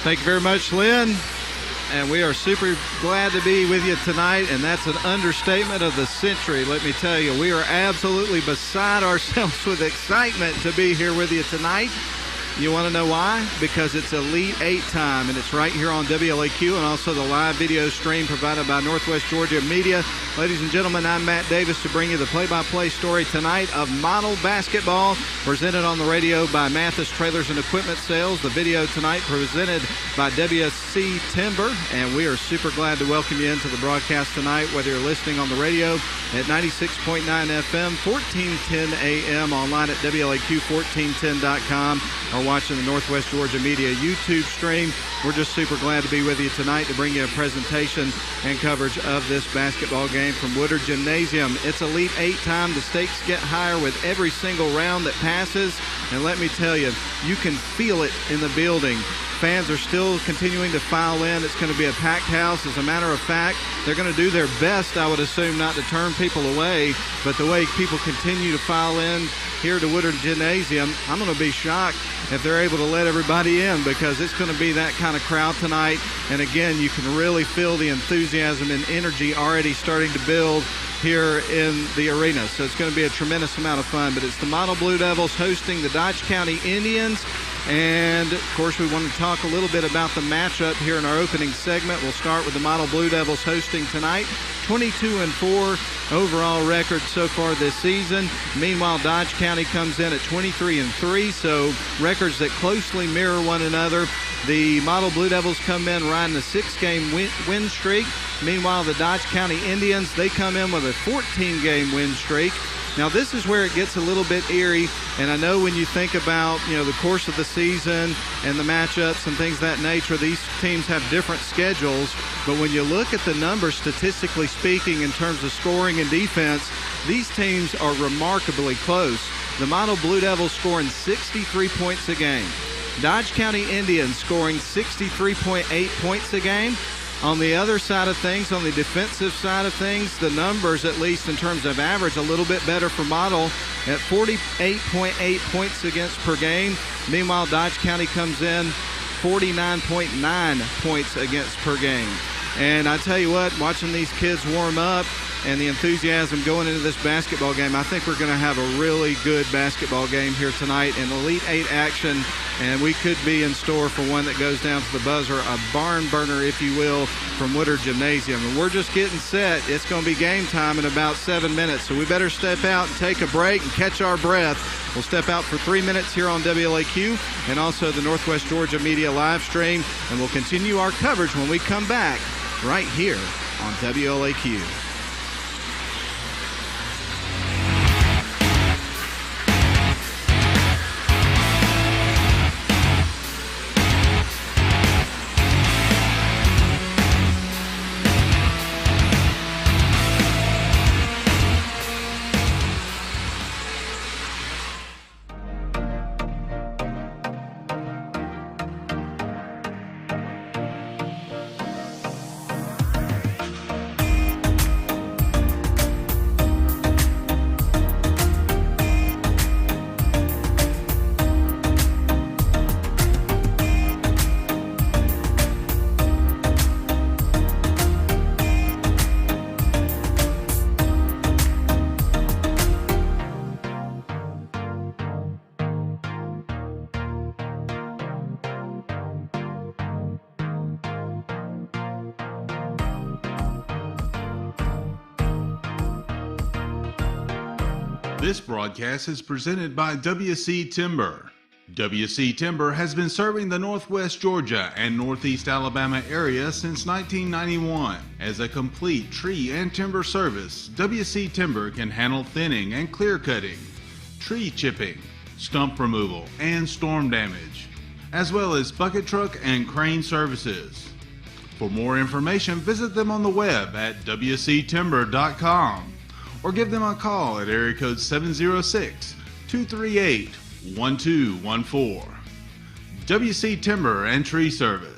Thank you very much, Lynn. And we are super glad to be with you tonight, and that's an understatement of the century. Let me tell you, we are absolutely beside ourselves with excitement to be here with you tonight. You want to know why? Because it's Elite-8 time, and it's right here on WLAQ and also the live video stream provided by Northwest Georgia Media. Ladies and gentlemen, I'm Matt Davis to bring you the play-by-play story tonight of model basketball, presented on the radio by Mathis Trailers and Equipment Sales. The video tonight presented by WC Timber, and we are super glad to welcome you into the broadcast tonight, whether you're listening on the radio at 96.9 FM, 1410 AM, online at WLAQ1410.com, or watching the Northwest Georgia Media YouTube stream. We're just super glad to be with you tonight to bring you a presentation and coverage of this basketball game from Woodard Gymnasium. It's Elite-8 time. The stakes get higher with every single round that passes. And let me tell you, you can feel it in the building. Fans are still continuing to file in. It's going to be a packed house. As a matter of fact, they're going to do their best, I would assume, not to turn people away. But the way people continue to file in here to Woodard Gymnasium, I'm going to be shocked if they're able to let everybody in, because it's going to be that kind of crowd tonight. And again, you can really feel the enthusiasm and energy already starting to build here in the arena. So it's going to be a tremendous amount of fun. But it's the Model Blue Devils hosting the Dodge County Indians. And, of course, we want to talk a little bit about the matchup here in our opening segment. We'll start with the Model Blue Devils hosting tonight. 22-4 overall record so far this season. Meanwhile, Dodge County comes in at 23-3, so records that closely mirror one another. The Model Blue Devils come in riding a 6-game win streak. Meanwhile, the Dodge County Indians, they come in with a 14-game win streak. Now, this is where it gets a little bit eerie, and I know when you think about, the course of the season and the matchups and things of that nature, these teams have different schedules, but when you look at the numbers, statistically speaking, in terms of scoring and defense, these teams are remarkably close. The Model Blue Devils scoring 63 points a game. Dodge County Indians scoring 63.8 points a game. On the other side of things, on the defensive side of things, the numbers, at least in terms of average, a little bit better for Model at 48.8 points against per game. Meanwhile, Dodge County comes in 49.9 points against per game. And I tell you what, watching these kids warm up and the enthusiasm going into this basketball game, I think we're going to have a really good basketball game here tonight in Elite-8 action, and we could be in store for one that goes down to the buzzer, a barn burner, if you will, from Woodard Gymnasium. And we're just getting set. It's going to be game time in about 7 minutes, so we better step out and take a break and catch our breath. We'll step out for 3 minutes here on WLAQ and also the Northwest Georgia Media live stream, and we'll continue our coverage when we come back right here on WLAQ. This broadcast is presented by WC Timber. WC Timber has been serving the Northwest Georgia and Northeast Alabama area since 1991. As a complete tree and timber service, WC Timber can handle thinning and clear cutting, tree chipping, stump removal, and storm damage, as well as bucket truck and crane services. For more information, visit them on the web at wctimber.com or give them a call at area code 706-238-1214. WC Timber and Tree Service.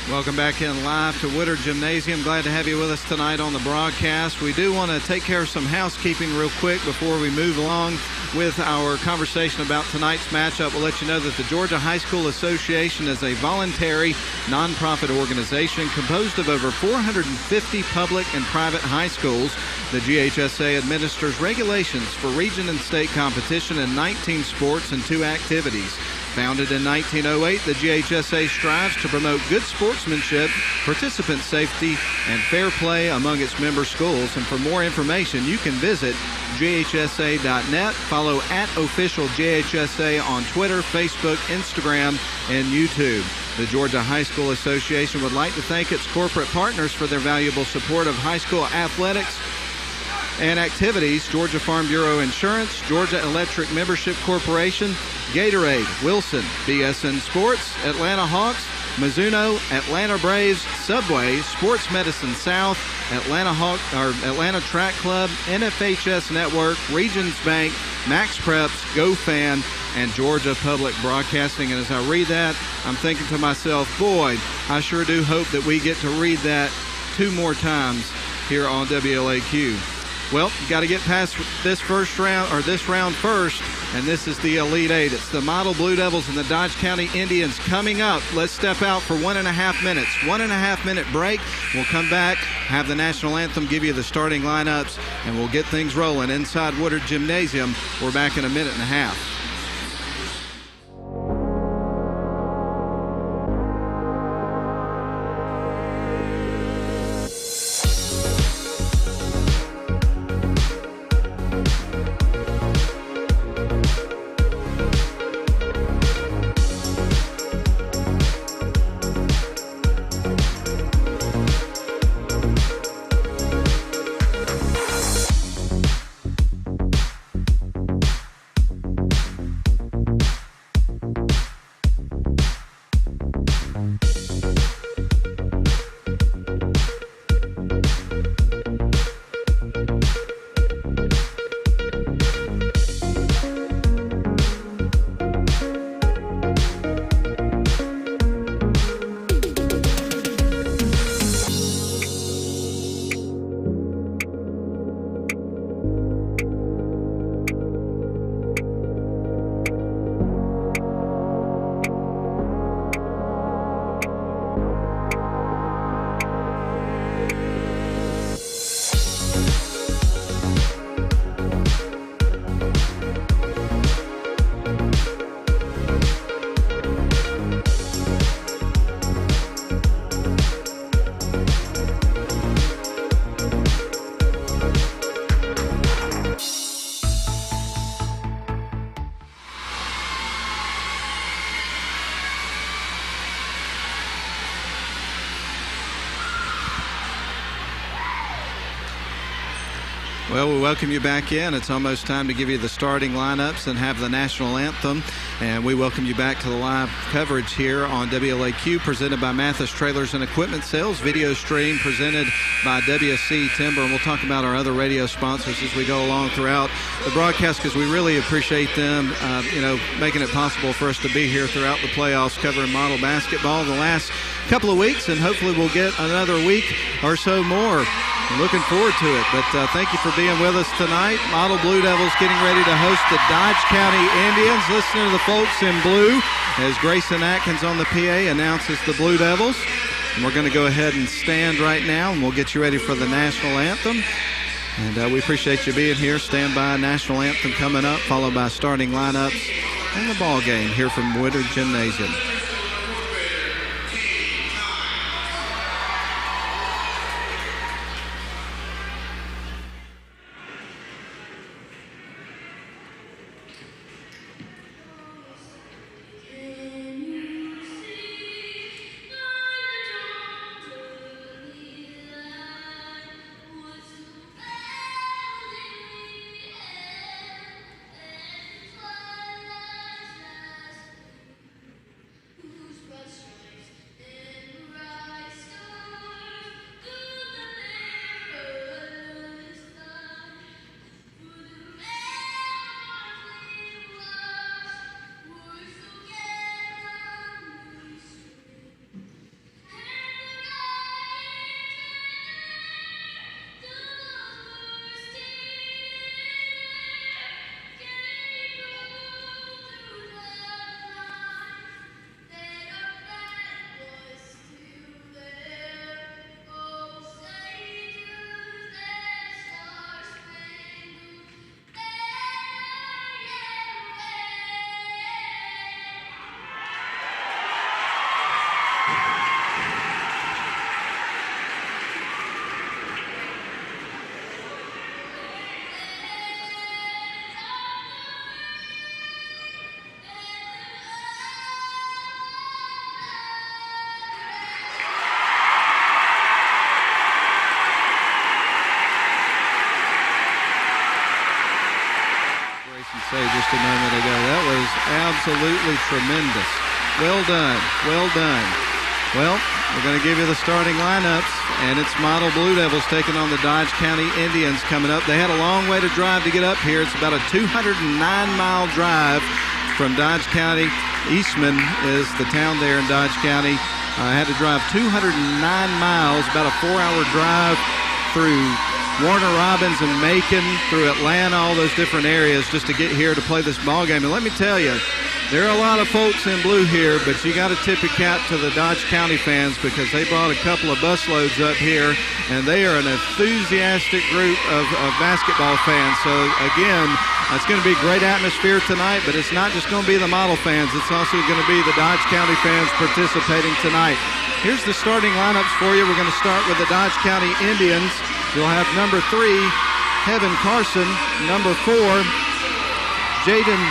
Welcome back in live to Woodard Gymnasium. Glad to have you with us tonight on the broadcast. We do want to take care of some housekeeping real quick before we move along with our conversation about tonight's matchup. We'll let you know that the Georgia High School Association is a voluntary nonprofit organization composed of over 450 public and private high schools. The GHSA administers regulations for region and state competition in 19 sports and 2 activities. Founded in 1908, the GHSA strives to promote good sportsmanship, participant safety, and fair play among its member schools. And for more information, you can visit GHSA.net. Follow @official GHSA on Twitter, Facebook, Instagram, and YouTube. The Georgia High School Association would like to thank its corporate partners for their valuable support of high school athletics and activities: Georgia Farm Bureau Insurance, Georgia Electric Membership Corporation, Gatorade, Wilson, BSN Sports, Atlanta Hawks, Mizuno, Atlanta Braves, Subway, Sports Medicine South, Atlanta Track Club, NFHS Network, Regions Bank, Max Preps, GoFan, and Georgia Public Broadcasting. And as I read that, I'm thinking to myself, boy, I sure do hope that we get to read that 2 more times here on WLAQ. Well, got to get past this round first, and this is the Elite-8. It's the Model Blue Devils and the Dodge County Indians coming up. Let's step out for 1.5 minutes. 1.5 minute break. We'll come back, have the national anthem, give you the starting lineups, and we'll get things rolling inside Woodard Gymnasium. We're back in 1.5 minutes. Well, we welcome you back in. It's almost time to give you the starting lineups and have the national anthem. And we welcome you back to the live coverage here on WLAQ, presented by Mathis Trailers and Equipment Sales. Video stream presented by WC Timber. And we'll talk about our other radio sponsors as we go along throughout the broadcast, because we really appreciate them, making it possible for us to be here throughout the playoffs covering model basketball the last couple of weeks. And hopefully we'll get another week or so more. Looking forward to it, but thank you for being with us tonight. Model Blue Devils getting ready to host the Dodge County Indians. Listening to the folks in blue as Grayson Atkins on the PA announces the Blue Devils. And we're going to go ahead and stand right now, and we'll get you ready for the national anthem. And we appreciate you being here. Stand by, national anthem coming up, followed by starting lineups and the ball game here from Woodard Gymnasium. say just a moment ago. That was absolutely tremendous. Well done. Well done. Well, we're going to give you the starting lineups, and it's Model Blue Devils taking on the Dodge County Indians coming up. They had a long way to drive to get up here. It's about a 209-mile drive from Dodge County. Eastman is the town there in Dodge County. I had to drive 209 miles, about a 4-hour drive through Warner Robins and Macon, through Atlanta, all those different areas just to get here to play this ball game. And let me tell you, there are a lot of folks in blue here, but you got to tip your cap to the Dodge County fans because they brought a couple of busloads up here, and they are an enthusiastic group of basketball fans. So, again, it's going to be a great atmosphere tonight, but it's not just going to be the model fans. It's also going to be the Dodge County fans participating tonight. Here's the starting lineups for you. We're going to start with the Dodge County Indians. You'll have number 3, Kevin Carson. Number 4, Jaden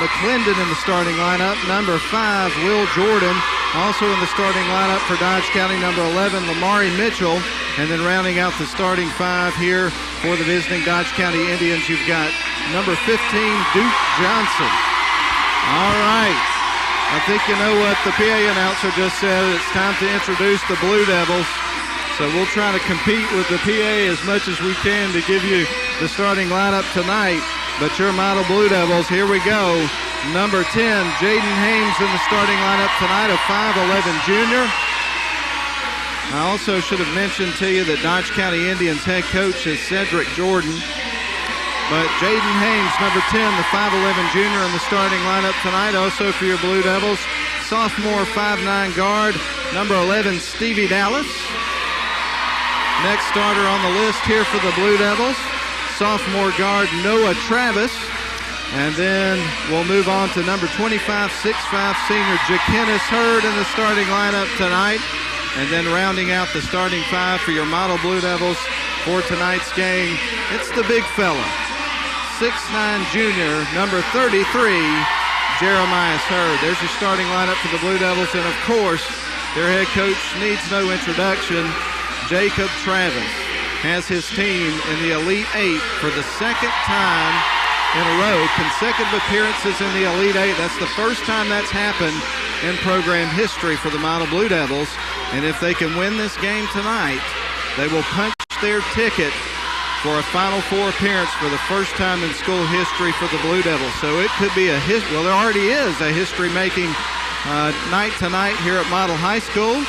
McClendon in the starting lineup. Number 5, Will Jordan. Also in the starting lineup for Dodge County, number 11, Lamari Mitchell. And then rounding out the starting 5 here for the visiting Dodge County Indians, you've got number 15, Duke Johnson. All right. I think you know what the PA announcer just said. It's time to introduce the Blue Devils. So we'll try to compete with the PA as much as we can to give you the starting lineup tonight. But your Model Blue Devils, here we go. Number 10, Jaden Hames in the starting lineup tonight, a 5'11 junior. I also should have mentioned to you that Dodge County Indians head coach is Cedric Jordan. But Jaden Hames, number 10, the 5'11 junior in the starting lineup tonight. Also for your Blue Devils, sophomore 5'9 guard, number 11, Stevie Dallas. Next starter on the list here for the Blue Devils, sophomore guard Noah Travis. And then we'll move on to number 25, 6'5 senior Jakenis Hurd in the starting lineup tonight. And then rounding out the starting 5 for your Model Blue Devils for tonight's game, it's the big fella, 6'9 junior, number 33, Jeremiah Hurd. There's your starting lineup for the Blue Devils. And of course, their head coach needs no introduction. Jacob Travis has his team in the Elite-8 for the second time in a row, consecutive appearances in the Elite-8. That's the first time that's happened in program history for the Model Blue Devils. And if they can win this game tonight, they will punch their ticket for a Final Four appearance for the first time in school history for the Blue Devils. So it could be well, there already is a history-making night tonight here at Model High School.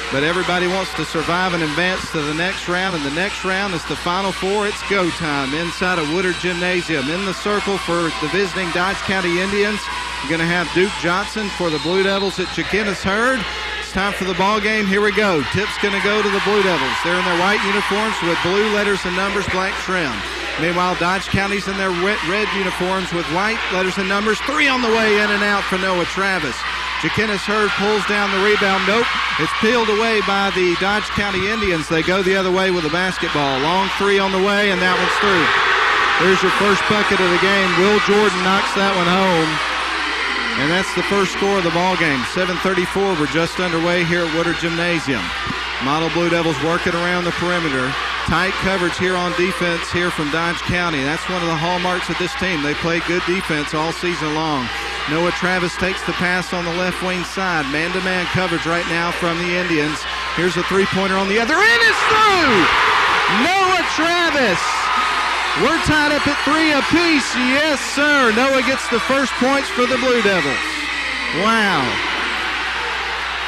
But everybody wants to survive and advance to the next round, and the next round is the Final Four. It's go time inside of Woodard Gymnasium. In the circle for the visiting Dodge County Indians, you're going to have Duke Johnson for the Blue Devils at Jakenis Hurd. It's time for the ball game. Here we go. Tip's going to go to the Blue Devils. They're in their white uniforms with blue letters and numbers, black trim. Meanwhile, Dodge County's in their red uniforms with white letters and numbers. 3 on the way in and out for Noah Travis. Jakenis Hurd pulls down the rebound. Nope. It's peeled away by the Dodge County Indians. They go the other way with the basketball. Long 3 on the way, and that one's through. There's your first bucket of the game. Will Jordan knocks that one home. And that's the first score of the ball game. 7:34. We're just underway here at Woodard Gymnasium. Model Blue Devils working around the perimeter. Tight coverage here on defense here from Dodge County. That's one of the hallmarks of this team. They play good defense all season long. Noah Travis takes the pass on the left wing side. Man-to-man coverage right now from the Indians. Here's a three-pointer on the other end. It's through! Noah Travis! We're tied up at 3 apiece. Yes, sir. Noah gets the first points for the Blue Devils. Wow.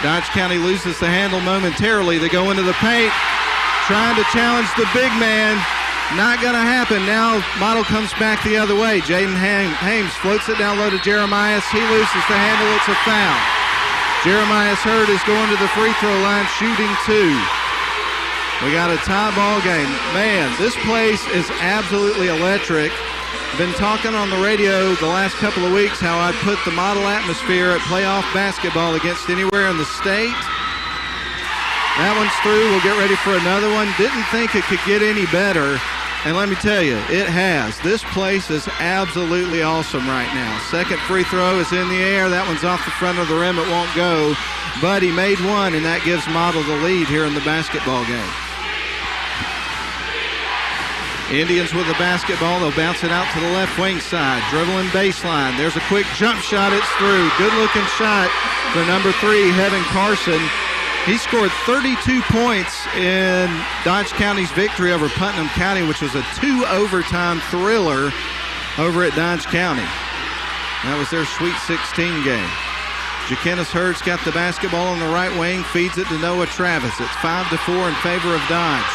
Dodge County loses the handle momentarily. They go into the paint, trying to challenge the big man. Not going to happen. Now Model comes back the other way. Jaden Hames floats it down low to Jeremiah. He loses the handle. It's a foul. Jeremiah Hurd is going to the free throw line, shooting 2. We got a tie ball game. Man, this place is absolutely electric. Been talking on the radio the last couple of weeks how I put the Model atmosphere at playoff basketball against anywhere in the state. That one's through. We'll get ready for another one. Didn't think it could get any better. And let me tell you, it has. This place is absolutely awesome right now. Second free throw is in the air. That one's off the front of the rim. It won't go. But he made one, and that gives Model the lead here in the basketball game. Indians with the basketball. They'll bounce it out to the left wing side. Dribbling baseline. There's a quick jump shot. It's through. Good-looking shot for number 3, Heaven Carson. He scored 32 points in Dodge County's victory over Putnam County, which was a 2-overtime thriller over at Dodge County. That was their Sweet 16 game. Ja'Kennis Hurd's got the basketball on the right wing, feeds it to Noah Travis. It's 5-4 in favor of Dodge.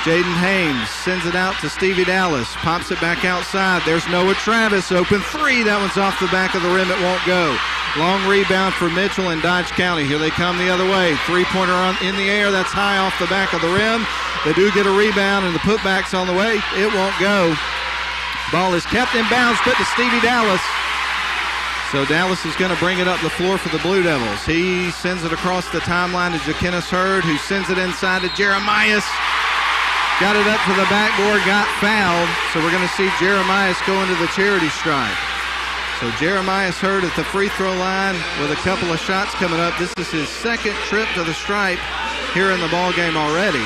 Jaden Hames sends it out to Stevie Dallas, pops it back outside. There's Noah Travis, open 3. That one's off the back of the rim. It won't go. Long rebound for Mitchell and Dodge County. Here they come the other way. Three-pointer in the air. That's high off the back of the rim. They do get a rebound, and the putback's on the way. It won't go. Ball is kept in bounds, put to Stevie Dallas. So Dallas is going to bring it up the floor for the Blue Devils. He sends it across the timeline to Ja'Kennis Hurd, who sends it inside to Jeremias. Got it up to the backboard, got fouled. So we're going to see Jeremias go into the charity stripe. So Jeremias Hurd at the free throw line with a couple of shots coming up. This is his second trip to the stripe here in the ball game already.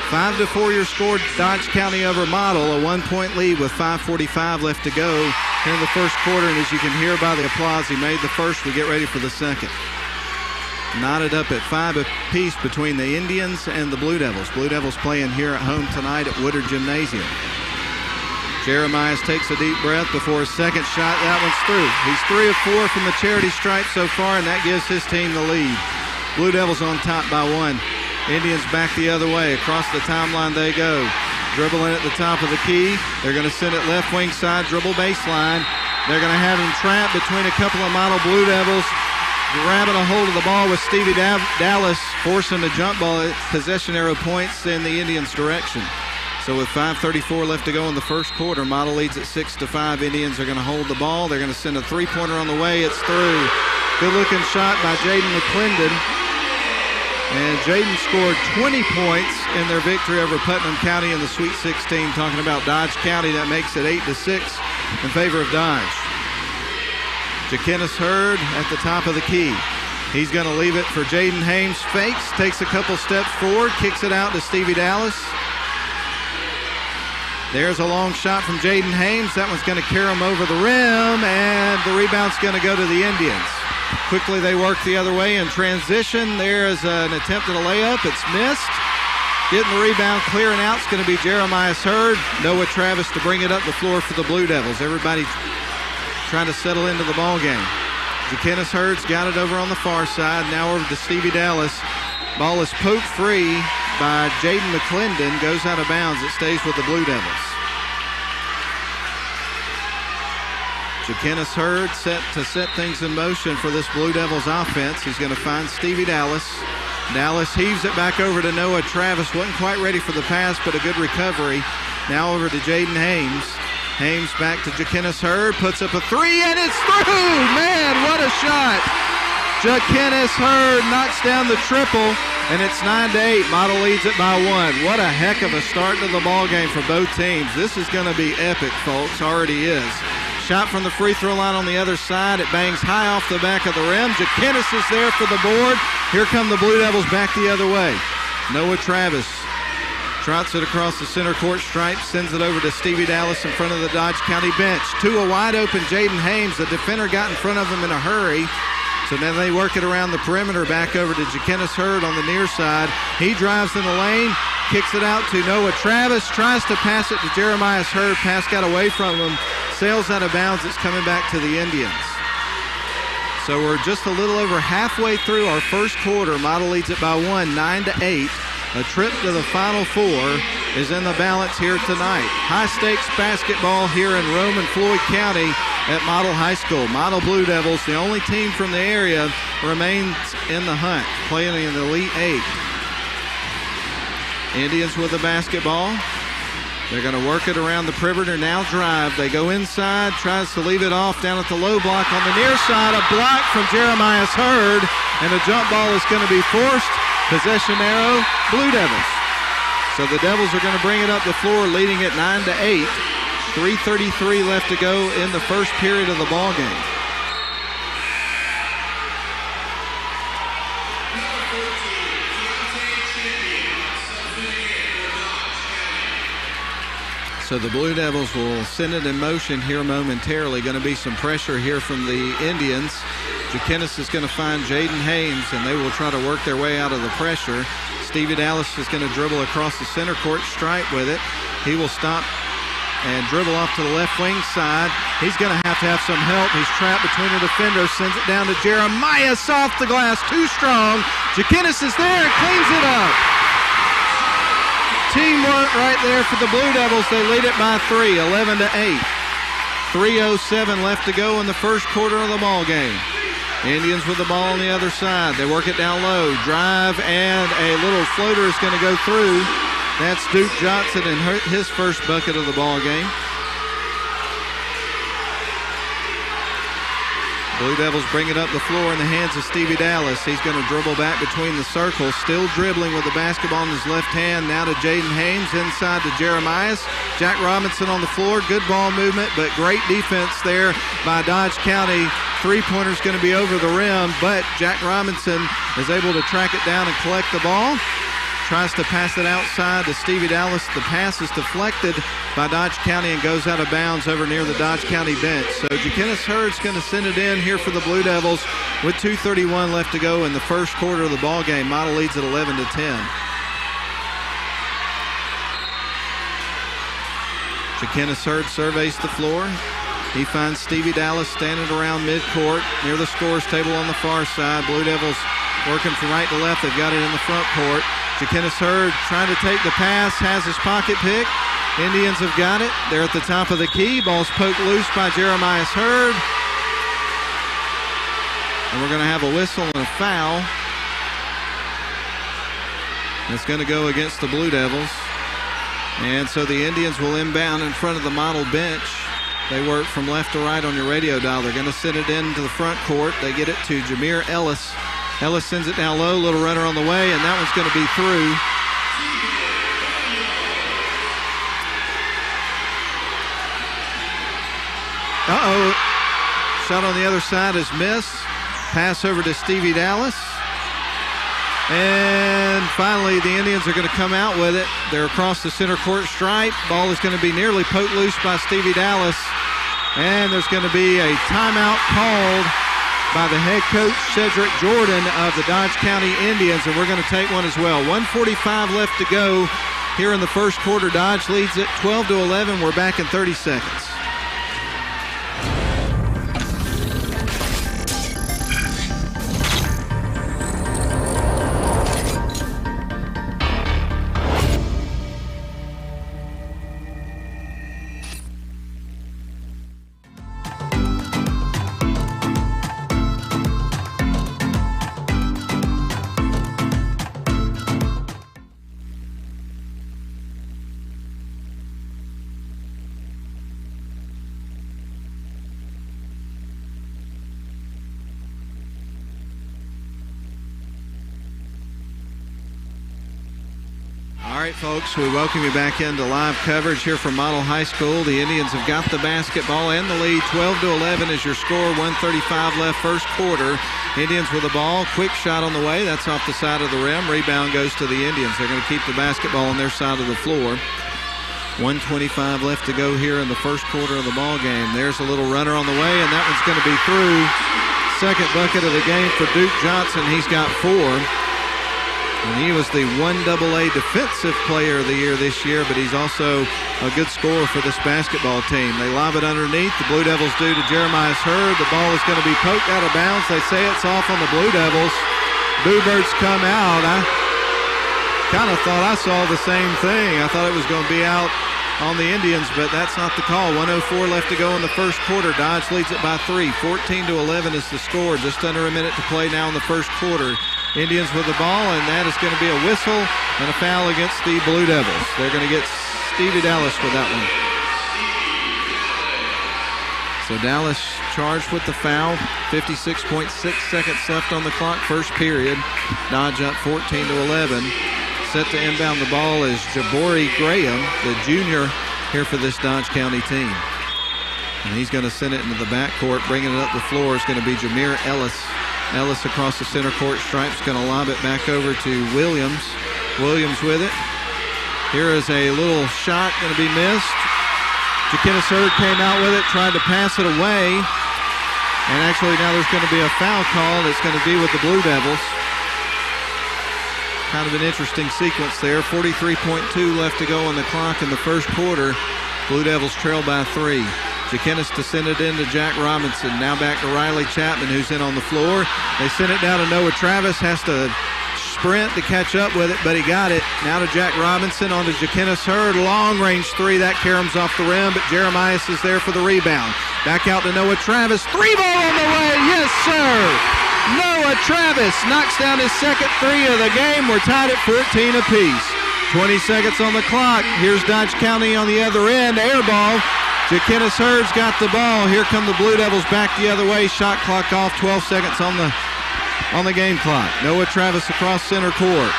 5-4 your score, Dodge County over Model, a 1-point lead with 5:45 left to go here in the first quarter. And as you can hear by the applause, he made the first. We get ready for the second. Knotted up at 5 apiece between the Indians and the Blue Devils. Blue Devils playing here at home tonight at Woodard Gymnasium. Jeremias takes a deep breath before his second shot. That one's through. He's 3 of 4 from the charity stripe so far, and that gives his team the lead. Blue Devils on top by 1. Indians back the other way. Across the timeline they go. Dribbling at the top of the key. They're going to send it left wing side, dribble baseline. They're going to have him trapped between a couple of Model Blue Devils. Grabbing a hold of the ball with Stevie Dallas, forcing the jump ball at possession arrow points in the Indians' direction. So with 5:34 left to go in the first quarter, Model leads at 6-5. Indians are going to hold the ball. They're going to send a three-pointer on the way. It's through. Good-looking shot by Jaden McClendon. And Jaden scored 20 points in their victory over Putnam County in the Sweet 16. Talking about Dodge County, that makes it 8-6 in favor of Dodge. Ja'Kennis Hurd at the top of the key. He's going to leave it for Jaden Hames. Fakes, takes a couple steps forward, kicks it out to Stevie Dallas. There's a long shot from Jaden Hames. That one's going to carry him over the rim, and the rebound's going to go to the Indians. Quickly they work the other way in transition. There is an attempt at a layup. It's missed. Getting the rebound, clearing out, is going to be Jeremias Hurd. Noah Travis to bring it up the floor for the Blue Devils. Everybody trying to settle into the ball game. Ja'Kennis Hurd's got it over on the far side. Now over to Stevie Dallas. Ball is poked free by Jaden McClendon. Goes out of bounds. It stays with the Blue Devils. Ja'Kennis Hurd set to set things in motion for this Blue Devils offense. He's going to find Stevie Dallas. Dallas heaves it back over to Noah Travis. Wasn't quite ready for the pass, but a good recovery. Now over to Jaden Hames. Hames back to Ja'Kennis Hurd, puts up a 3, and it's through! Man, what a shot! Ja'Kennis Hurd knocks down the triple, and it's 9-8. Model leads it by 1. What a heck of a start to the ball game for both teams. This is going to be epic, folks. Already is. Shot from the free throw line on the other side. It bangs high off the back of the rim. Ja'Kennis is there for the board. Here come the Blue Devils back the other way. Noah Travis trots it across the center court stripe, sends it over to Stevie Dallas in front of the Dodge County bench. To a wide open Jaden Hames. The defender got in front of him in a hurry. So now they work it around the perimeter, back over to Ja'Kennis Hurd on the near side. He drives in the lane, kicks it out to Noah Travis, tries to pass it to Jeremias Hurd. Pass got away from him, sails out of bounds. It's coming back to the Indians. So we're just a little over halfway through our first quarter. Model leads it by 1, 9-8. A trip to the Final Four is in the balance here tonight. High-stakes basketball here in Rome and Floyd County at Model High School. Model Blue Devils, the only team from the area, remains in the hunt, playing in the Elite-8. Indians with the basketball. They're going to work it around the perimeter, now drive. They go inside, tries to leave it off down at the low block on the near side. A block from Jeremias Hurd, and a jump ball is going to be forced. Possession arrow, Blue Devils. So the Devils are going to bring it up the floor, leading at 9-8. 3:33 left to go in the first period of the ball game. So the Blue Devils will send it in motion here momentarily. Going to be some pressure here from the Indians. Jaquinnis is going to find Jaden Hames, and they will try to work their way out of the pressure. Stevie Dallas is going to dribble across the center court stripe with it. He will stop and dribble off to the left wing side. He's going to have some help. He's trapped between the defenders, sends it down to Jeremiah, off the glass, too strong. Jaquinnis is there and cleans it up. Teamwork right there for the Blue Devils. They lead it by 3, 11-8. 3:07 left to go in the first quarter of the ball game. Indians with the ball on the other side. They work it down low. Drive, and a little floater is going to go through. That's Duke Johnson in his first bucket of the ball game. Blue Devils bring it up the floor in the hands of Stevie Dallas. He's going to dribble back between the circles, still dribbling with the basketball in his left hand. Now to Jaden Hames, inside to Jeremiah. Jack Robinson on the floor. Good ball movement, but great defense there by Dodge County. Three-pointer's going to be over the rim, but Jack Robinson is able to track it down and collect the ball. Tries to pass it outside to Stevie Dallas. The pass is deflected by Dodge County and goes out of bounds over near the Dodge County bench. So Jaquinnis Hurd's going to send it in here for the Blue Devils with 2:31 left to go in the first quarter of the ball game. Model leads at 11-10. Jaquinnis Hurd surveys the floor. He finds Stevie Dallas standing around midcourt near the scores table on the far side. Blue Devils working from right to left. They've got it in the front court. Jaquinnis Hurd trying to take the pass, has his pocket pick. Indians have got it. They're at the top of the key. Ball's poked loose by Jeremiah Hurd. And we're going to have a whistle and a foul. It's going to go against the Blue Devils. And so the Indians will inbound in front of the model bench. They work from left to right on your radio dial. They're going to send it into the front court. They get it to Jameer Ellis. Ellis sends it down low, little runner on the way, and that one's going to be through. Shot on the other side is missed. Pass over to Stevie Dallas. And finally, the Indians are going to come out with it. They're across the center court stripe. Ball is going to be nearly poked loose by Stevie Dallas. And there's going to be a timeout called by the head coach, Cedric Jordan of the Dodge County Indians, and we're going to take one as well. 1:45 left to go here in the first quarter. Dodge leads it 12-11. We're back in 30 seconds. All right, folks, we welcome you back into live coverage here from Model High School. The Indians have got the basketball and the lead. 12-11 is your score. 1:35 left first quarter. Indians with the ball. Quick shot on the way. That's off the side of the rim. Rebound goes to the Indians. They're going to keep the basketball on their side of the floor. 1:25 left to go here in the first quarter of the ball game. There's a little runner on the way, and that one's going to be through. Second bucket of the game for Duke Johnson. He's got 4. And he was the 1AA Defensive Player of the Year this year, but he's also a good scorer for this basketball team. They lob it underneath. The Blue Devils do to Jeremiah Hurd. The ball is going to be poked out of bounds. They say it's off on the Blue Devils. Boo Birds come out. I kind of thought I saw the same thing. I thought it was going to be out on the Indians, but that's not the call. 1:04 left to go in the first quarter. Dodge leads it by 3. 14-11 is the score. Just under a minute to play now in the first quarter. Indians with the ball, and that is going to be a whistle and a foul against the Blue Devils. They're going to get Stevie Dallas for that one. So Dallas charged with the foul. 56.6 seconds left on the clock, first period. Dodge up 14-11. Set to inbound the ball is Jabori Graham, the junior here for this Dodge County team. And he's going to send it into the backcourt. Bringing it up the floor is going to be Jameer Ellis. Ellis across the center court stripe is going to lob it back over to Williams. Williams with it. Here is a little shot going to be missed. Jackennis Hurd came out with it, tried to pass it away. And actually now there's going to be a foul call that's going to be with the Blue Devils. Kind of an interesting sequence there. 43.2 left to go on the clock in the first quarter. Blue Devils trail by 3. Jackennis to send it into Jack Robinson. Now back to Riley Chapman, who's in on the floor. They send it down to Noah Travis. Has to sprint to catch up with it, but he got it. Now to Jack Robinson, on to Jackennis Hurd. Long range three. That caroms off the rim, but Jeremiah is there for the rebound. Back out to Noah Travis. 3-ball on the way. Yes, sir. Noah Travis knocks down his second 3 of the game. We're tied at 14 apiece. 20 seconds on the clock. Here's Dodge County on the other end. Air ball. Jackennis Hurd's got the ball. Here come the Blue Devils back the other way. Shot clock off. 12 seconds on the game clock. Noah Travis across center court.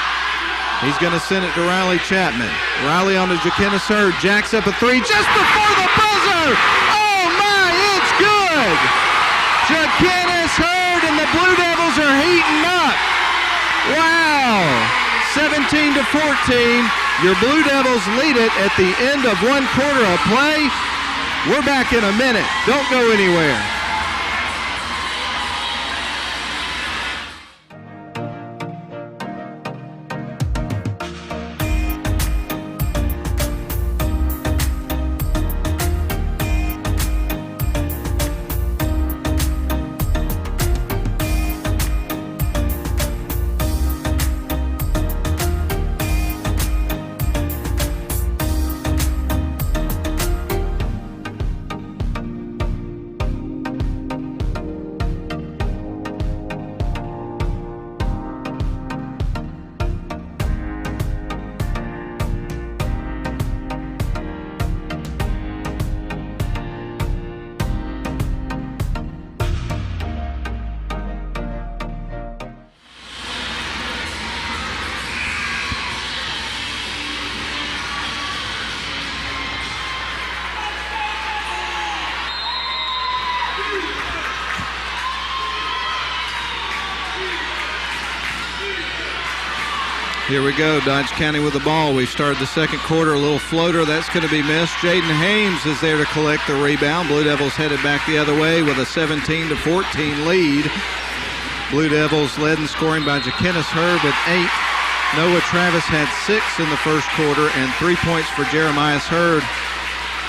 He's going to send it to Riley Chapman. Riley on to Jackennis Hurd. Jacks up a 3 just before the buzzer. Oh, my, it's good. Jackennis Hurd and the Blue Devils are heating up. Wow. 17-14. Your Blue Devils lead it at the end of one quarter of play. We're back in a minute. Don't go anywhere. Here we go, Dodge County with the ball. We've started the second quarter, a little floater. That's going to be missed. Jaden Hames is there to collect the rebound. Blue Devils headed back the other way with a 17-14 lead. Blue Devils led in scoring by Jackennis Hurd with 8. Noah Travis had 6 in the first quarter and 3 points for Jeremiah Hurd.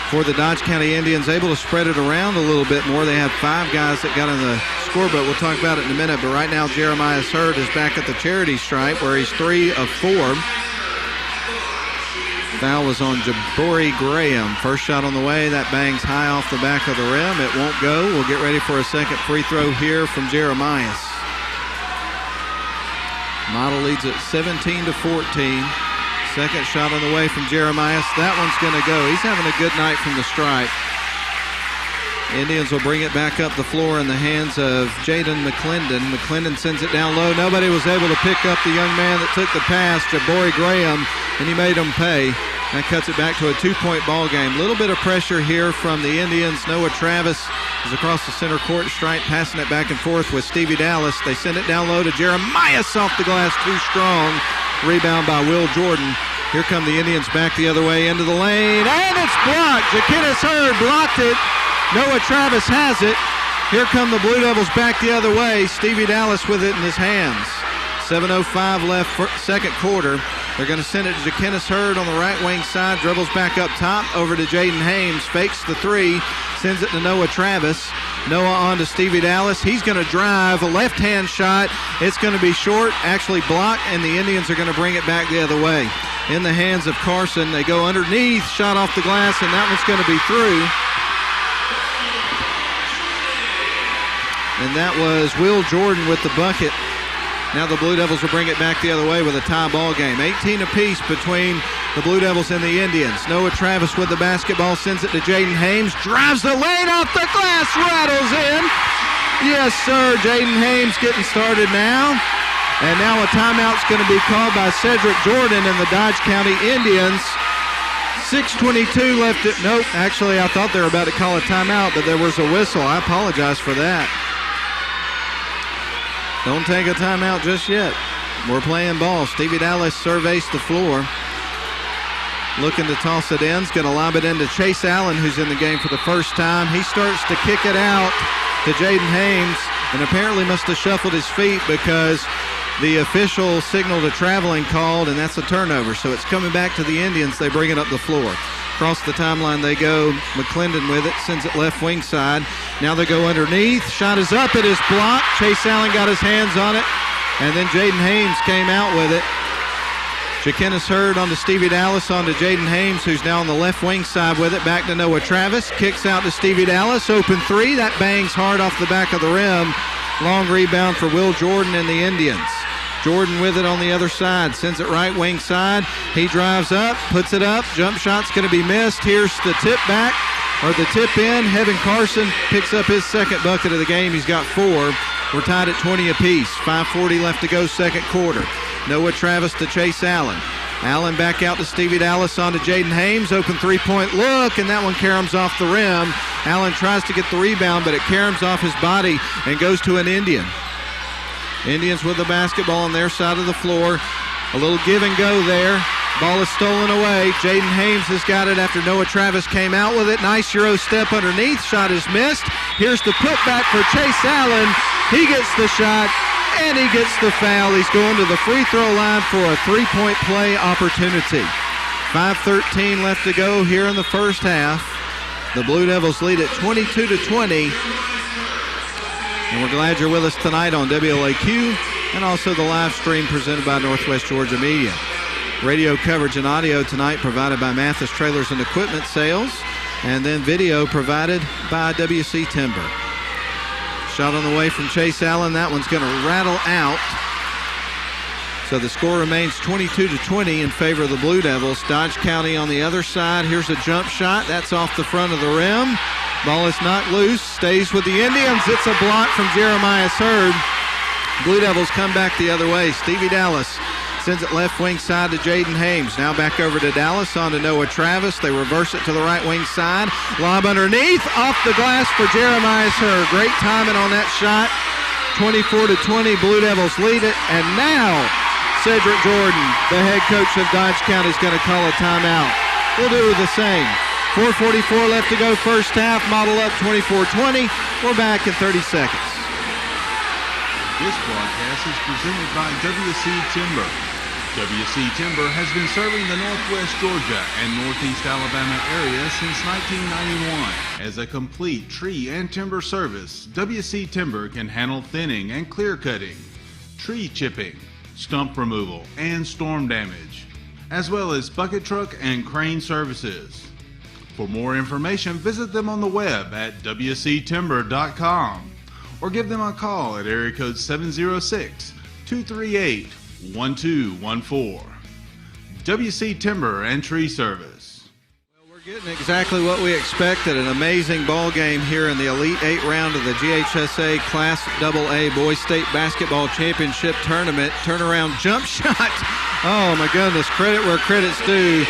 For the Dodge County Indians, able to spread it around a little bit more. They have 5 guys that got on the scorebook. We'll talk about it in a minute, but right now Jeremiah Hurd is back at the charity stripe where he's 3 of 4. Foul was on Jabori Graham. First shot on the way. That bangs high off the back of the rim. It won't go. We'll get ready for a second free throw here from Jeremiah. Model leads at 17-14. Second shot on the way from Jeremiah. That one's going to go. He's having a good night from the stripe. Indians will bring it back up the floor in the hands of Jaden McClendon. McClendon sends it down low. Nobody was able to pick up the young man that took the pass, Jabori Graham, and he made him pay. That cuts it back to a 2-point ball game. A little bit of pressure here from the Indians. Noah Travis is across the center court stripe, passing it back and forth with Stevie Dallas. They send it down low to Jeremiah, off the glass, too strong. Rebound by Will Jordan. Here come the Indians back the other way into the lane, and it's blocked. Jackennis Hurd blocked it. Noah Travis has it. Here come the Blue Devils back the other way. Stevie Dallas with it in his hands. 7:05 left for second quarter. They're going to send it to Jackennis Hurd on the right wing side. Dribbles back up top over to Jaden Hames. Fakes the 3. Sends it to Noah Travis. Noah on to Stevie Dallas. He's going to drive. A left-hand shot. It's going to be short, actually blocked, and the Indians are going to bring it back the other way. In the hands of Carson. They go underneath. Shot off the glass, and that one's going to be through. And that was Will Jordan with the bucket. Now the Blue Devils will bring it back the other way with a tie ball game. 18 apiece between the Blue Devils and the Indians. Noah Travis with the basketball, sends it to Jaden Hames. Drives the lane off the glass, rattles in. Yes, sir, Jaden Hames getting started now. And now a timeout's going to be called by Cedric Jordan and the Dodge County Indians. 6:22 left. Nope, actually I thought they were about to call a timeout, but there was a whistle. I apologize for that. Don't take a timeout just yet. We're playing ball. Stevie Dallas surveys the floor. looking to toss it in. He's going to lob it into Chase Allen, who's in the game for the first time. He starts to kick it out to Jaden Hames, and apparently must have shuffled his feet because the official signaled a traveling called, and that's a turnover. So it's coming back to the Indians. They bring it up the floor. Across the timeline they go. McClendon with it, sends it left wing side. Now they go underneath. Shot is up. It is blocked. Chase Allen got his hands on it, and then Jaden Hames came out with it. Jakenis Hurd onto Stevie Dallas, onto Jaden Hames, who's now on the left wing side with it. Back to Noah Travis. Kicks out to Stevie Dallas. Open three. That bangs hard off the back of the rim. Long rebound for Will Jordan and the Indians. Jordan with it on the other side. Sends it right wing side. He drives up, puts it up. Jump shot's going to be missed. Here's the tip back, or the tip in. Heaven Carson picks up his second bucket of the game. He's got 4. We're tied at 20 apiece. 5:40 left to go, second quarter. Noah Travis to Chase Allen. Allen back out to Stevie Dallas, on to Jaden Hames. Open three-point look, and that one caroms off the rim. Allen tries to get the rebound, but it caroms off his body and goes to an Indian. Indians with the basketball on their side of the floor. A little give and go there. Ball is stolen away. Jaden Hames has got it after Noah Travis came out with it. Nice Euro step underneath. Shot is missed. Here's the putback for Chase Allen. He gets the shot, and he gets the foul. He's going to the free throw line for a three-point play opportunity. 5:13 left to go here in the first half. The Blue Devils lead at 22-20. And we're glad you're with us tonight on WLAQ and also the live stream presented by Northwest Georgia Media. Radio coverage and audio tonight provided by Mathis Trailers and Equipment Sales, and then video provided by WC Timber. Shot on the way from Chase Allen. That one's going to rattle out. So the score remains 22-20 in favor of the Blue Devils. Dodge County on the other side. Here's a jump shot. That's off the front of the rim. Ball is knocked loose. Stays with the Indians. It's a block from Jeremiah Hurd. Blue Devils come back the other way. Stevie Dallas sends it left wing side to Jaden Hames. Now back over to Dallas, on to Noah Travis. They reverse it to the right wing side. Lob underneath. Off the glass for Jeremiah Hurd. Great timing on that shot. 24-20. Blue Devils lead it. And now Cedric Jordan, the head coach of Dodge County, is going to call a timeout. We'll do the same. 4:44 left to go first half. Model up 24-20. We're back in 30 seconds. This broadcast is presented by WC Timber. WC Timber has been serving the Northwest Georgia and Northeast Alabama area since 1991. As a complete tree and timber service, WC Timber can handle thinning and clear cutting, tree chipping, stump removal, and storm damage, as well as bucket truck and crane services. For more information, visit them on the web at wctimber.com or give them a call at area code 706-238-1214. WC Timber and Tree Service. Well, we're getting exactly what we expected. An amazing ball game here in the Elite-8 round of the GHSA Class AA Boys State Basketball Championship Tournament. Turnaround jump shot. Oh, my goodness. Credit where credit's due.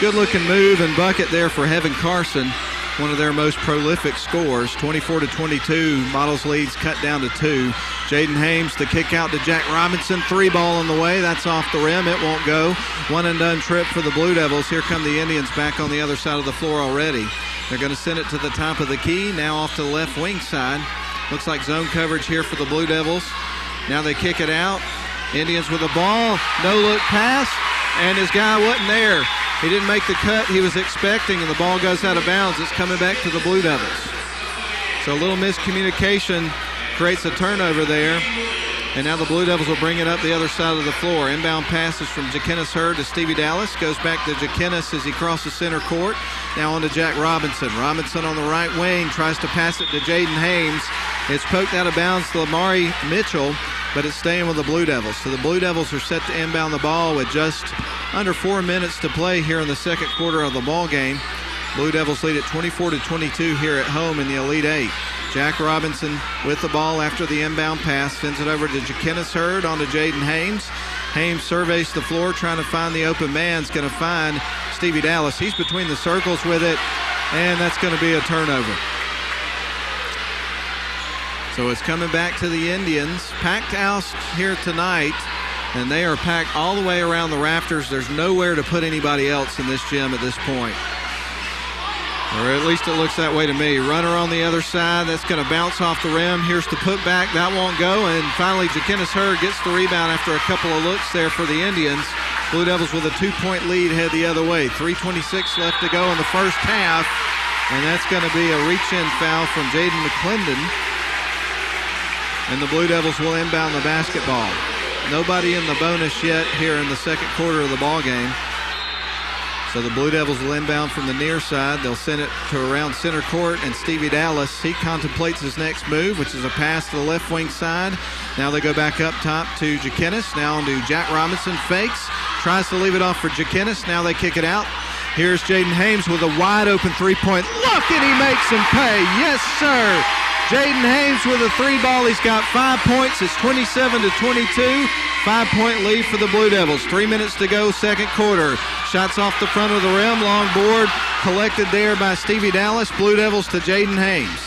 Good-looking move and bucket there for Heaven Carson, one of their most prolific scorers. 24-22, Models leads cut down to 2. Jaden Hames, the kick out to Jack Robinson. 3 ball on the way. That's off the rim. It won't go. One and done trip for the Blue Devils. Here come the Indians back on the other side of the floor already. They're going to send it to the top of the key. Now off to the left wing side. Looks like zone coverage here for the Blue Devils. Now they kick it out. Indians with the ball. No-look pass, and his guy wasn't there. He didn't make the cut he was expecting, and the ball goes out of bounds. It's coming back to the Blue Devils. So a little miscommunication creates a turnover there, and now the Blue Devils will bring it up the other side of the floor. Inbound passes from Jakenis Hurd to Stevie Dallas. Goes back to Jakenis as he crosses center court. Now on to Jack Robinson. Robinson on the right wing tries to pass it to Jaden Hames. It's poked out of bounds to Lamari Mitchell, but it's staying with the Blue Devils. So the Blue Devils are set to inbound the ball with just under 4 minutes to play here in the second quarter of the ball game. Blue Devils lead at 24-22 here at home in the Elite-8. Jack Robinson with the ball after the inbound pass, sends it over to Jakenis Hurd, on to Jaden Hames. Hames surveys the floor, trying to find the open man. Is going to find Stevie Dallas. He's between the circles with it, and that's going to be a turnover. So it's coming back to the Indians. Packed house here tonight and they are packed all the way around the rafters. There's nowhere to put anybody else in this gym at this point. Or at least it looks that way to me. Runner on the other side. That's going to bounce off the rim. Here's the putback. That won't go. And finally, Ja'Kennis Hurd gets the rebound after a couple of looks there for the Indians. Blue Devils with a 2-point lead head the other way. 3:26 left to go in the first half. And that's going to be a reach-in foul from Jaden McClendon. And the Blue Devils will inbound the basketball. Nobody in the bonus yet here in the second quarter of the ball game. So the Blue Devils will inbound from the near side. They'll send it to around center court, and Stevie Dallas, he contemplates his next move, which is a pass to the left wing side. Now they go back up top to Ja'Kennis. Now on to Jack Robinson. Fakes. Tries to leave it off for Ja'Kennis. Now they kick it out. Here's Jaden Hames with a wide-open three-point look, and he makes him pay. Yes, sir. Jaden Hames with a three ball. He's got 5 points. It's 27-22. 5-point lead for the Blue Devils. 3 minutes to go, second quarter. Shots off the front of the rim. Long board collected there by Stevie Dallas. Blue Devils to Jaden Hames.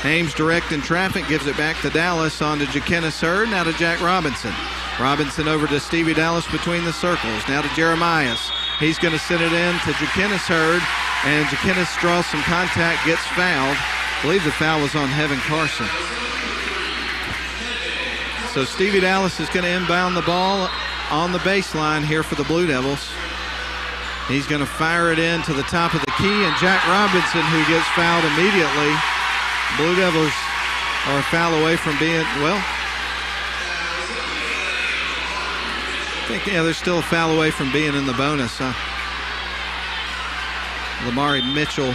Hames directing traffic, gives it back to Dallas, on to Ja'Kennis Hurd. Now to Jack Robinson. Robinson over to Stevie Dallas between the circles. Now to Jeremias. He's going to send it in to Ja'Kennis Hurd, and Ja'Kennis draws some contact, gets fouled. I believe the foul was on Heaven Carson. So Stevie Dallas is going to inbound the ball on the baseline here for the Blue Devils. He's going to fire it in to the top of the key, and Jack Robinson, who gets fouled immediately. Blue Devils are a foul away from being, well, I think, yeah, they're still a foul away from being in the bonus. Lamari Mitchell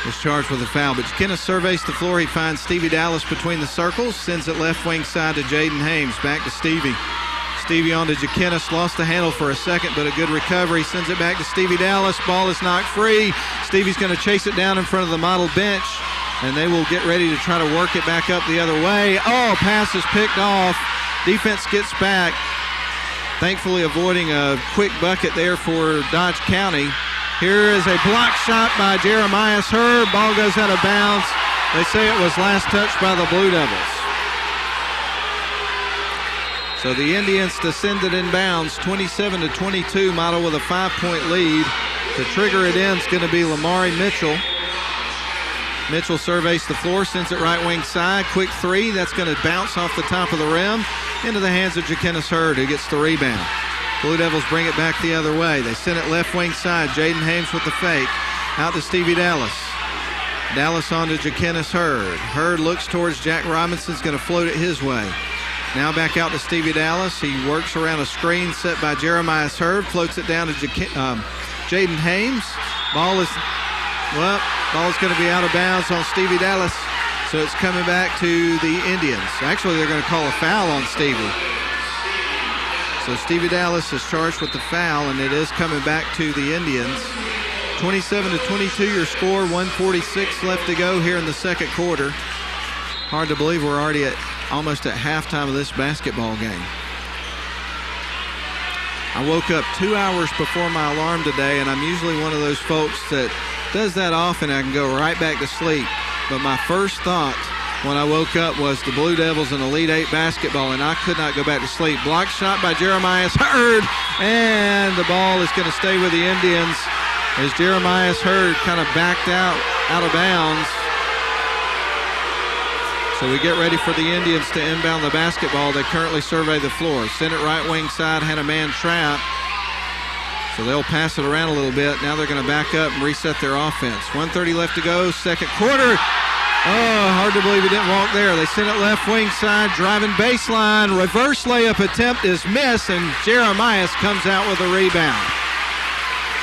is charged with a foul, but Ja'Kennis surveys the floor. He finds Stevie Dallas between the circles, sends it left wing side to Jaden Hames. Back to Stevie. Stevie on to Ja'Kennis, lost the handle for a second, but a good recovery. Sends it back to Stevie Dallas. Ball is knocked free. Stevie's going to chase it down in front of the model bench, and they will get ready to try to work it back up the other way. Oh, pass is picked off. Defense gets back, thankfully avoiding a quick bucket there for Dodge County. Here is a block shot by Jeremias Hurd. Ball goes out of bounds. They say it was last touched by the Blue Devils. So the Indians descended in bounds, 27-22. Model with a 5-point lead. To trigger it in is going to be Lamari Mitchell. Mitchell surveys the floor, sends it right wing side. Quick three. That's going to bounce off the top of the rim into the hands of Ja'Kennis Hurd, who gets the rebound. Blue Devils bring it back the other way. They send it left wing side. Jaden Hames with the fake. Out to Stevie Dallas. Dallas on to Ja'Kennis Hurd. Hurd looks towards Jack Robinson's going to float it his way. Now back out to Stevie Dallas. He works around a screen set by Jeremias Hurd. Floats it down to Jaden Hames. Ball is going to be out of bounds on Stevie Dallas. So it's coming back to the Indians. Actually, they're going to call a foul on Stevie. So Stevie Dallas is charged with the foul, and it is coming back to the Indians. 27-22 your score, 1:46 left to go here in the second quarter. Hard to believe we're already almost at halftime of this basketball game. I woke up 2 hours before my alarm today, and I'm usually one of those folks that does that often. I can go right back to sleep. But my first thought when I woke up was the Blue Devils and Elite-8 basketball, and I could not go back to sleep. Block shot by Jeremias Hurd, and the ball is going to stay with the Indians as Jeremias Hurd kind of backed out of bounds. So we get ready for the Indians to inbound the basketball. They currently survey the floor. Send it right wing side, had a man trap. So they'll pass it around a little bit. Now they're going to back up and reset their offense. 1:30 left to go, second quarter. Oh, hard to believe he didn't walk there. They send it left wing side, driving baseline. Reverse layup attempt is missed, and Jeremias comes out with a rebound.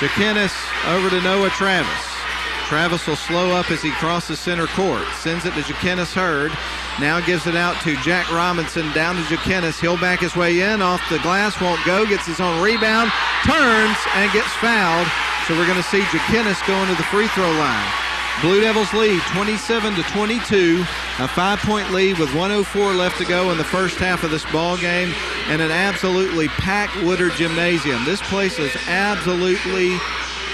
Ja'Kennis over to Noah Travis. Travis will slow up as he crosses center court. Sends it to Ja'Kennis Hurd. Now gives it out to Jack Robinson, down to Ja'Kennis. He'll back his way in, off the glass, won't go, gets his own rebound, turns, and gets fouled. So we're going to see Ja'Kennis going to the free throw line. Blue Devils lead 27-22, a 5-point lead with 1:04 left to go in the first half of this ball game, and an absolutely packed Woodard Gymnasium. This place is absolutely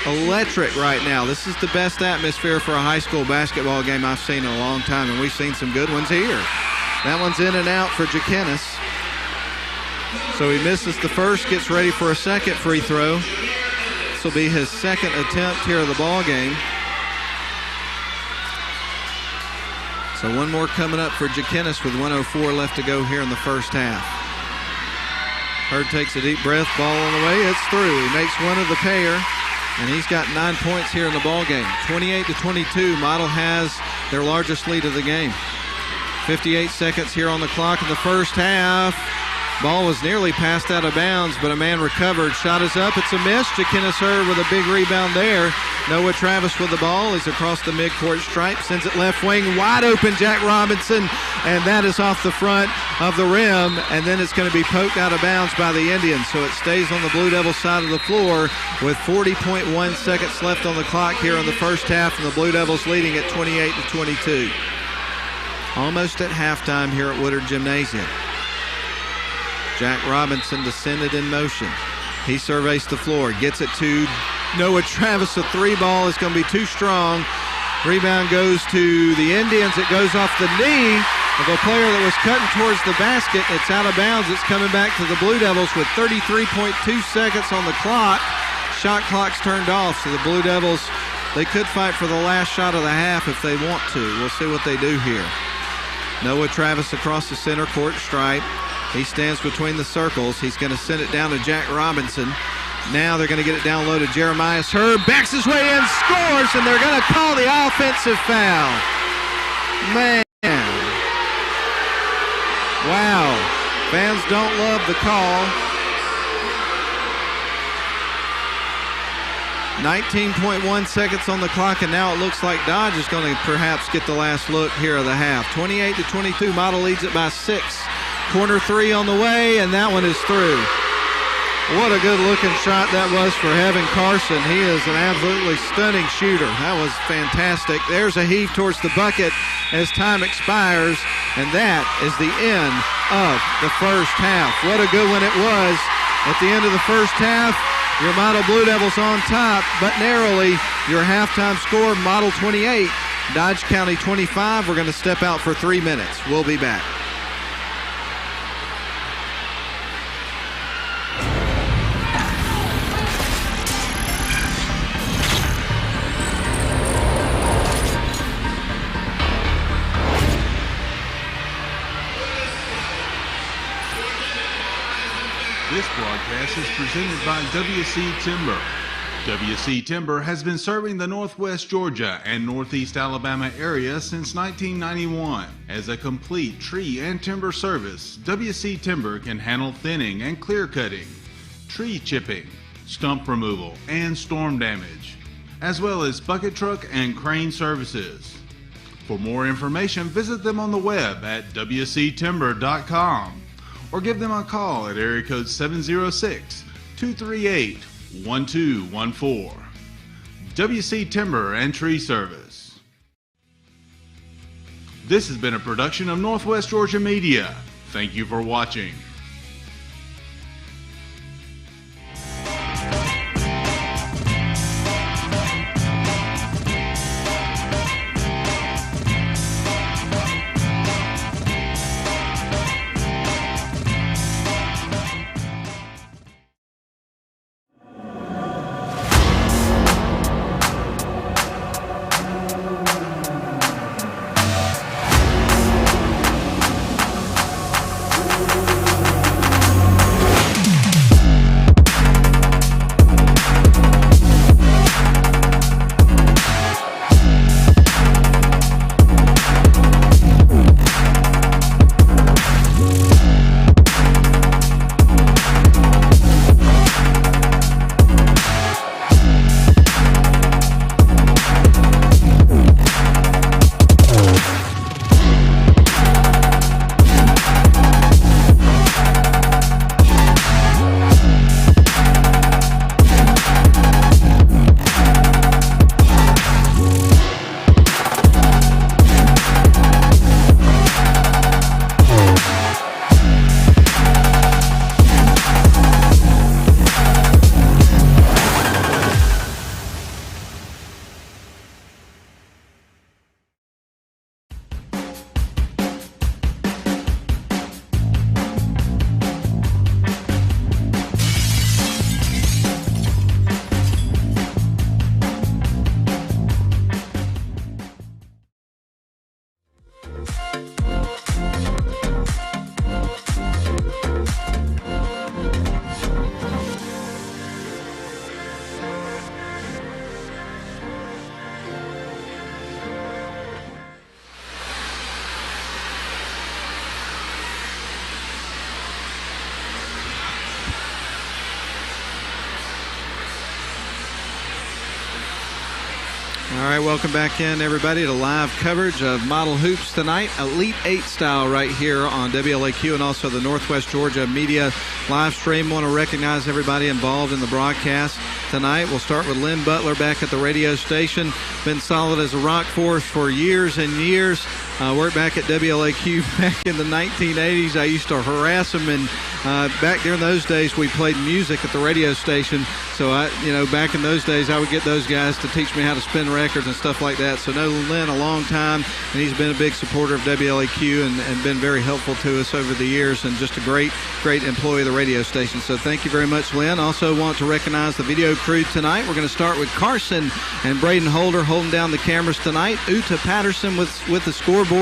electric right now. This is the best atmosphere for a high school basketball game I've seen in a long time, and we've seen some good ones here. That one's in and out for Ja'Kennis. So he misses the first, gets ready for a second free throw. This will be his second attempt here of the ball game. So one more coming up for Jackinnis with 1:04 left to go here in the first half. Hurd takes a deep breath, ball on the way, it's through. He makes one of the pair, and he's got 9 points here in the ball game. 28-22, Model has their largest lead of the game. 58 seconds here on the clock in the first half. Ball was nearly passed out of bounds, but a man recovered. Shot is up. It's a miss. Jackinnis Hurd with a big rebound there. Noah Travis with the ball. He's across the midcourt stripe. Sends it left wing. Wide open, Jack Robinson. And that is off the front of the rim. And then it's going to be poked out of bounds by the Indians. So it stays on the Blue Devils side of the floor with 40.1 seconds left on the clock here in the first half. And the Blue Devils leading at 28-22. Almost at halftime here at Woodard Gymnasium. Jack Robinson descended in motion. He surveys the floor, gets it to Noah Travis. A three ball is going to be too strong. Rebound goes to the Indians. It goes off the knee of a player that was cutting towards the basket. It's out of bounds. It's coming back to the Blue Devils with 33.2 seconds on the clock. Shot clock's turned off, so the Blue Devils, they could fight for the last shot of the half if they want to. We'll see what they do here. Noah Travis across the center court stripe. He stands between the circles. He's going to send it down to Jack Robinson. Now they're going to get it down low to Jeremiah Hurd. Backs his way in, scores, and they're going to call the offensive foul. Man. Wow. Fans don't love the call. 19.1 seconds on the clock, and now it looks like Dodge is going to perhaps get the last look here of the half. 28-22, Model leads it by 6. Corner three on the way, and that one is through. What a good-looking shot that was for Heaven Carson. He is an absolutely stunning shooter. That was fantastic. There's a heave towards the bucket as time expires, and that is the end of the first half. What a good one it was. At the end of the first half, your Model Blue Devils on top, but narrowly. Your halftime score, Model 28, Dodge County 25. We're going to step out for 3 minutes. We'll be back. This broadcast is presented by WC Timber. WC Timber has been serving the Northwest Georgia and Northeast Alabama area since 1991. As a complete tree and timber service, WC Timber can handle thinning and clear cutting, tree chipping, stump removal, and storm damage, as well as bucket truck and crane services. For more information, visit them on the web at wctimber.com. or give them a call at area code 706-238-1214. WC Timber and Tree Service. This has been a production of Northwest Georgia Media. Thank you for watching. All right, welcome back in, everybody, to live coverage of Model Hoops tonight, Elite-8 style right here on WLAQ and also the Northwest Georgia Media live stream. Want to recognize everybody involved in the broadcast tonight. We'll start with Lynn Butler back at the radio station. Been solid as a rock for us for years and years. Worked back at WLAQ back in the 1980s. I used to harass him, and back during those days we played music at the radio station. So back in those days I would get those guys to teach me how to spin records and stuff like that. So know Lynn a long time, and he's been a big supporter of WLAQ and been very helpful to us over the years, and just a great employee of the radio station. So thank you very much, Lynn. Also want to recognize the video crew tonight. We're going to start with Carson and Braden Holder holding down the cameras tonight. Uta Patterson with the scoreboard.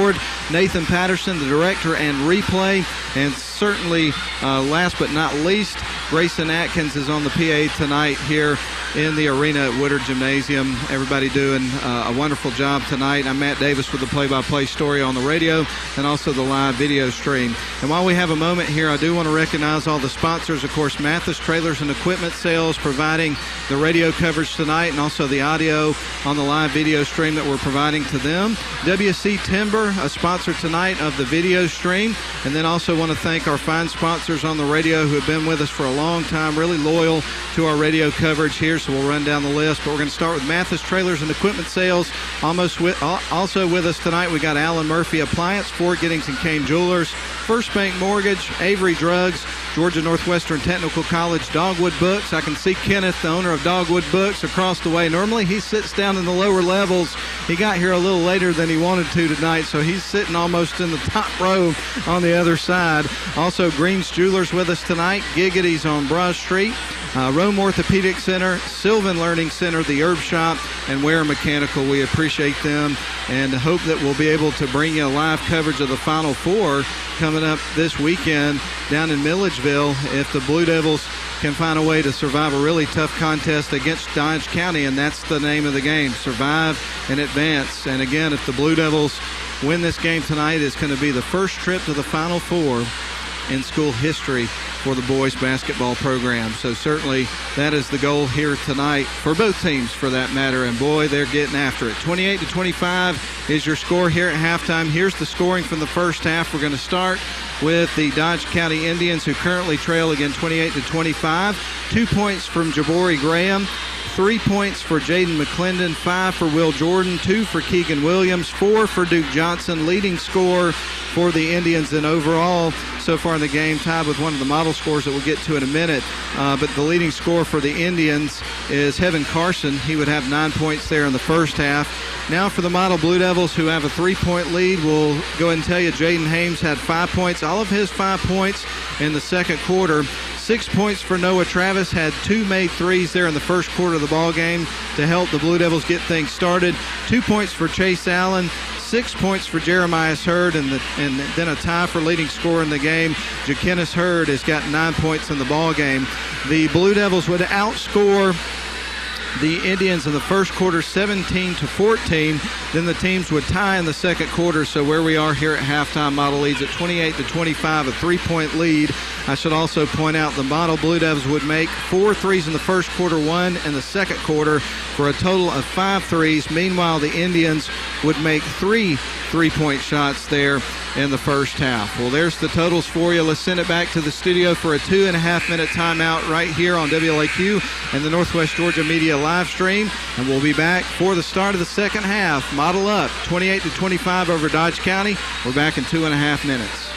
Nathan Patterson, the director and replay. And certainly, last but not least, Grayson Atkins is on the PA tonight here in the arena at Woodard Gymnasium. Everybody doing a wonderful job tonight. I'm Matt Davis with the play-by-play story on the radio and also the live video stream. And while we have a moment here, I do want to recognize all the sponsors. Of course, Mathis Trailers and Equipment Sales providing the radio coverage tonight and also the audio on the live video stream that we're providing to them. WC Timber, a sponsor tonight of the video stream. And then also want to thank our fine sponsors on the radio who have been with us for a long time, really loyal to our radio coverage here. So we'll run down the list, but we're going to start with Mathis Trailers and Equipment Sales. Also with us tonight, we got Alan Murphy Appliance, Fort Giddings and Kane Jewelers, First Bank Mortgage, Avery Drugs, Georgia Northwestern Technical College, Dogwood Books. I can see Kenneth, the owner of Dogwood Books, across the way. Normally he sits down in the lower levels. He got here a little later than he wanted to tonight, so he's sitting almost in the top row on the other side. Also, Green's Jewelers with us tonight, Giggity's on Broad Street, Rome Orthopedic Center, Sylvan Learning Center, the Herb Shop, and Ware Mechanical. We appreciate them and hope that we'll be able to bring you a live coverage of the Final Four coming up this weekend down in Milledgeville if the Blue Devils can find a way to survive a really tough contest against Dodge County, and that's the name of the game, survive and advance. And again, if the Blue Devils win this game tonight, it's going to be the first trip to the Final Four in school history for the boys basketball program. So certainly that is the goal here tonight for both teams, for that matter, and boy, they're getting after it. 28-25 is your score here at halftime. Here's the scoring from the first half. We're going to start with the Dodge County Indians, who currently trail again 28-25. 2 points from Jabori Graham, 3 points for Jaden McClendon, 5 for Will Jordan, 2 for Keegan Williams, 4 for Duke Johnson. Leading scorer for the Indians and overall so far in the game, tied with one of the model scores that we'll get to in a minute. But the leading scorer for the Indians is Heaven Carson. He would have 9 points there in the first half. Now for the model Blue Devils, who have a 3-point lead, we'll go ahead and tell you Jaden Hames had 5 points. All of his 5 points in the second quarter. 6 points for Noah Travis, had 2 made threes there in the first quarter of the ball game to help the Blue Devils get things started. 2 points for Chase Allen, 6 points for Jeremiah Hurd, and then a tie for leading scorer in the game. Jakenis Hurd has got 9 points in the ball game. The Blue Devils would outscore the Indians in the first quarter 17-14. Then the teams would tie in the second quarter. So where we are here at halftime, model leads at 28-25, a 3-point lead. I should also point out the model Blue Devils would make 4 threes in the first quarter, 1 in the second quarter, for a total of 5 threes. Meanwhile, the Indians would make 3 3-point shots there in the first half. Well, there's the totals for you. Let's send it back to the studio for a 2.5-minute timeout right here on WLAQ and the Northwest Georgia Media live stream, and we'll be back for the start of the second half. Model up 28-25 over Dodge County. We're back in 2.5 minutes.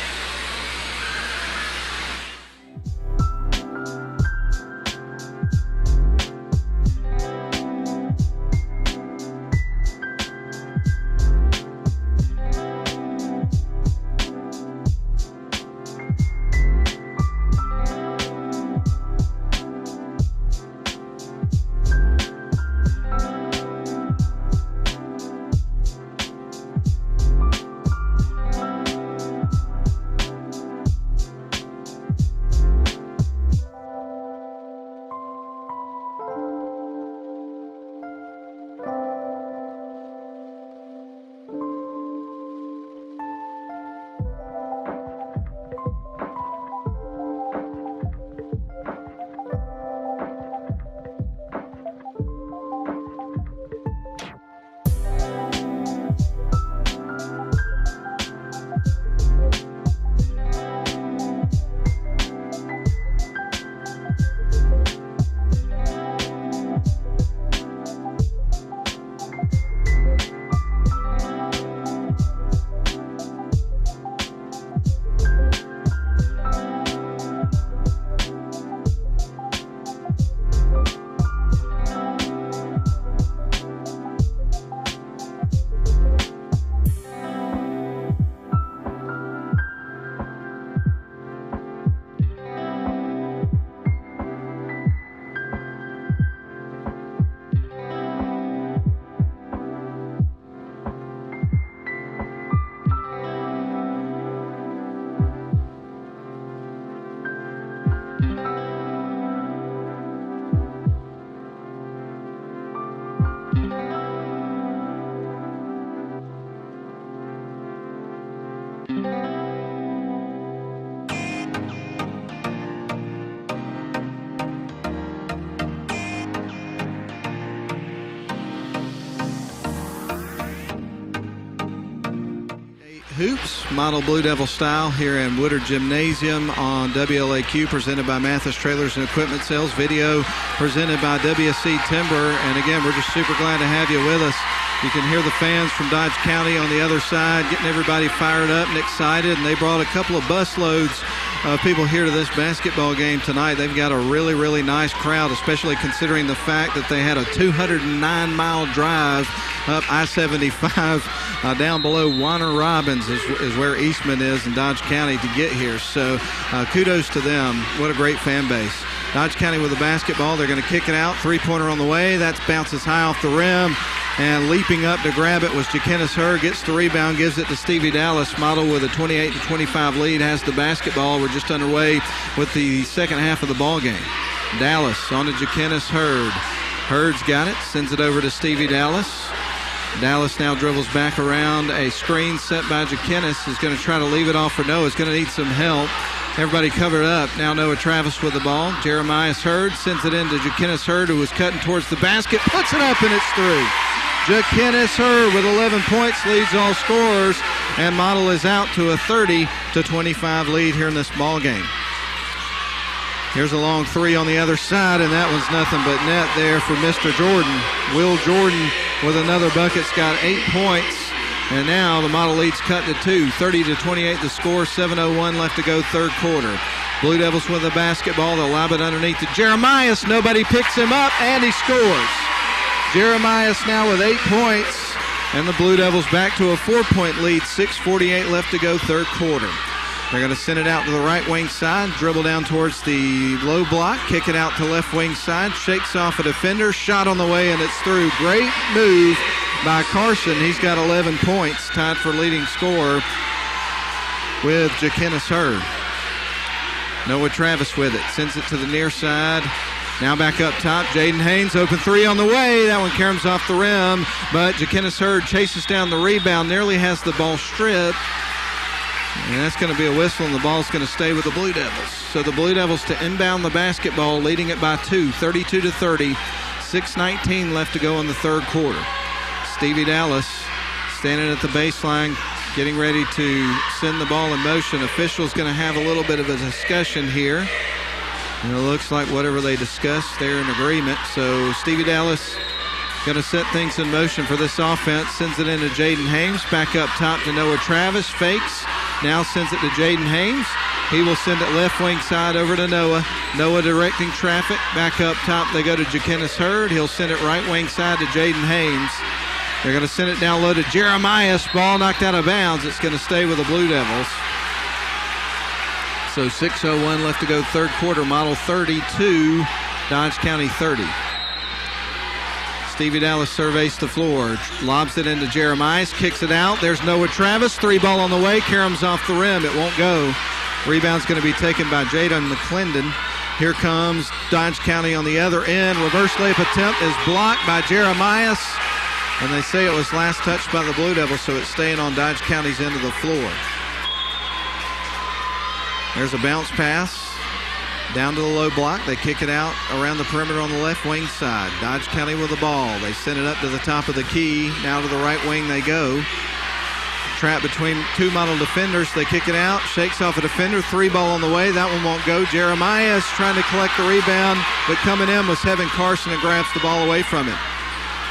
hoops, model Blue Devil style, here in Woodard Gymnasium on WLAQ, presented by Mathis Trailers and Equipment Sales. Video presented by WC Timber. And again, we're just super glad to have you with us. You can hear the fans from Dodge County on the other side getting everybody fired up and excited. And they brought a couple of bus loads of people here to this basketball game tonight. They've got a really, really nice crowd, especially considering the fact that they had a 209-mile drive up I-75 down below Warner Robins is where Eastman is in Dodge County to get here. So kudos to them. What a great fan base. Dodge County with the basketball. They're going to kick it out. Three-pointer on the way. That bounces high off the rim. And leaping up to grab it was Jakenis Hurd. Gets the rebound, gives it to Stevie Dallas. Model with a 28-25 lead has the basketball. We're just underway with the second half of the ball game. Dallas on to Jakenis Hurd. Hurd's got it. Sends it over to Stevie Dallas. Dallas now dribbles back around. A screen set by Jakenis is going to try to leave it off for Noah. Is going to need some help. Everybody covered up. Now Noah Travis with the ball. Jeremiah Hurd sends it in to Jakenis Hurd, who was cutting towards the basket. Puts it up, and it's through. Jakenis Hurd with 11 points leads all scorers, and Model is out to a 30-25 lead here in this ball game. Here's a long three on the other side, and that one's nothing but net there for Mr. Jordan. Will Jordan with another bucket's got 8 points, and now the Model lead's cut to 2. 30-28 the score, 7:01 left to go third quarter. Blue Devils with the basketball. They'll lob it underneath to Jeremiah. Nobody picks him up, and he scores. Jeremiah now with 8 points, and the Blue Devils back to a 4-point lead. 6:48 left to go third quarter. They're going to send it out to the right wing side, dribble down towards the low block, kick it out to left wing side, shakes off a defender, shot on the way, and it's through. Great move by Carson. He's got 11 points, tied for leading scorer with Jakenis Hurd. Noah Travis with it, sends it to the near side. Now back up top, Jaden Haynes, open three on the way. That one caroms off the rim, but Jakenis Hurd chases down the rebound, nearly has the ball stripped. And that's going to be a whistle, and the ball's going to stay with the Blue Devils. So the Blue Devils to inbound the basketball, leading it by 2, 32-30. 6:19 left to go in the third quarter. Stevie Dallas standing at the baseline, getting ready to send the ball in motion. Official's going to have a little bit of a discussion here. And it looks like whatever they discussed, they're in agreement. So Stevie Dallas going to set things in motion for this offense. Sends it into Jaden Haynes. Back up top to Noah Travis. Fakes. Now sends it to Jaden Haynes. He will send it left wing side over to Noah. Noah directing traffic. Back up top they go to Jakenis Hurd. He'll send it right wing side to Jaden Haynes. They're going to send it down low to Jeremiah. Ball knocked out of bounds. It's going to stay with the Blue Devils. So 6:01 left to go third quarter. Model 32, Dodge County 30. Stevie Dallas surveys the floor, lobs it into Jeremiah, kicks it out. There's Noah Travis, three ball on the way, caroms off the rim. It won't go. Rebound's going to be taken by Jaden McClendon. Here comes Dodge County on the other end. Reverse layup attempt is blocked by Jeremiah. And they say it was last touched by the Blue Devils, so it's staying on Dodge County's end of the floor. There's a bounce pass down to the low block. They kick it out around the perimeter on the left wing side. Dodge County with the ball. They send it up to the top of the key. Now to the right wing they go. Trap between two Model defenders. They kick it out. Shakes off a defender. Three ball on the way. That one won't go. Jeremiah is trying to collect the rebound, but coming in was Heaven Carson and grabs the ball away from him.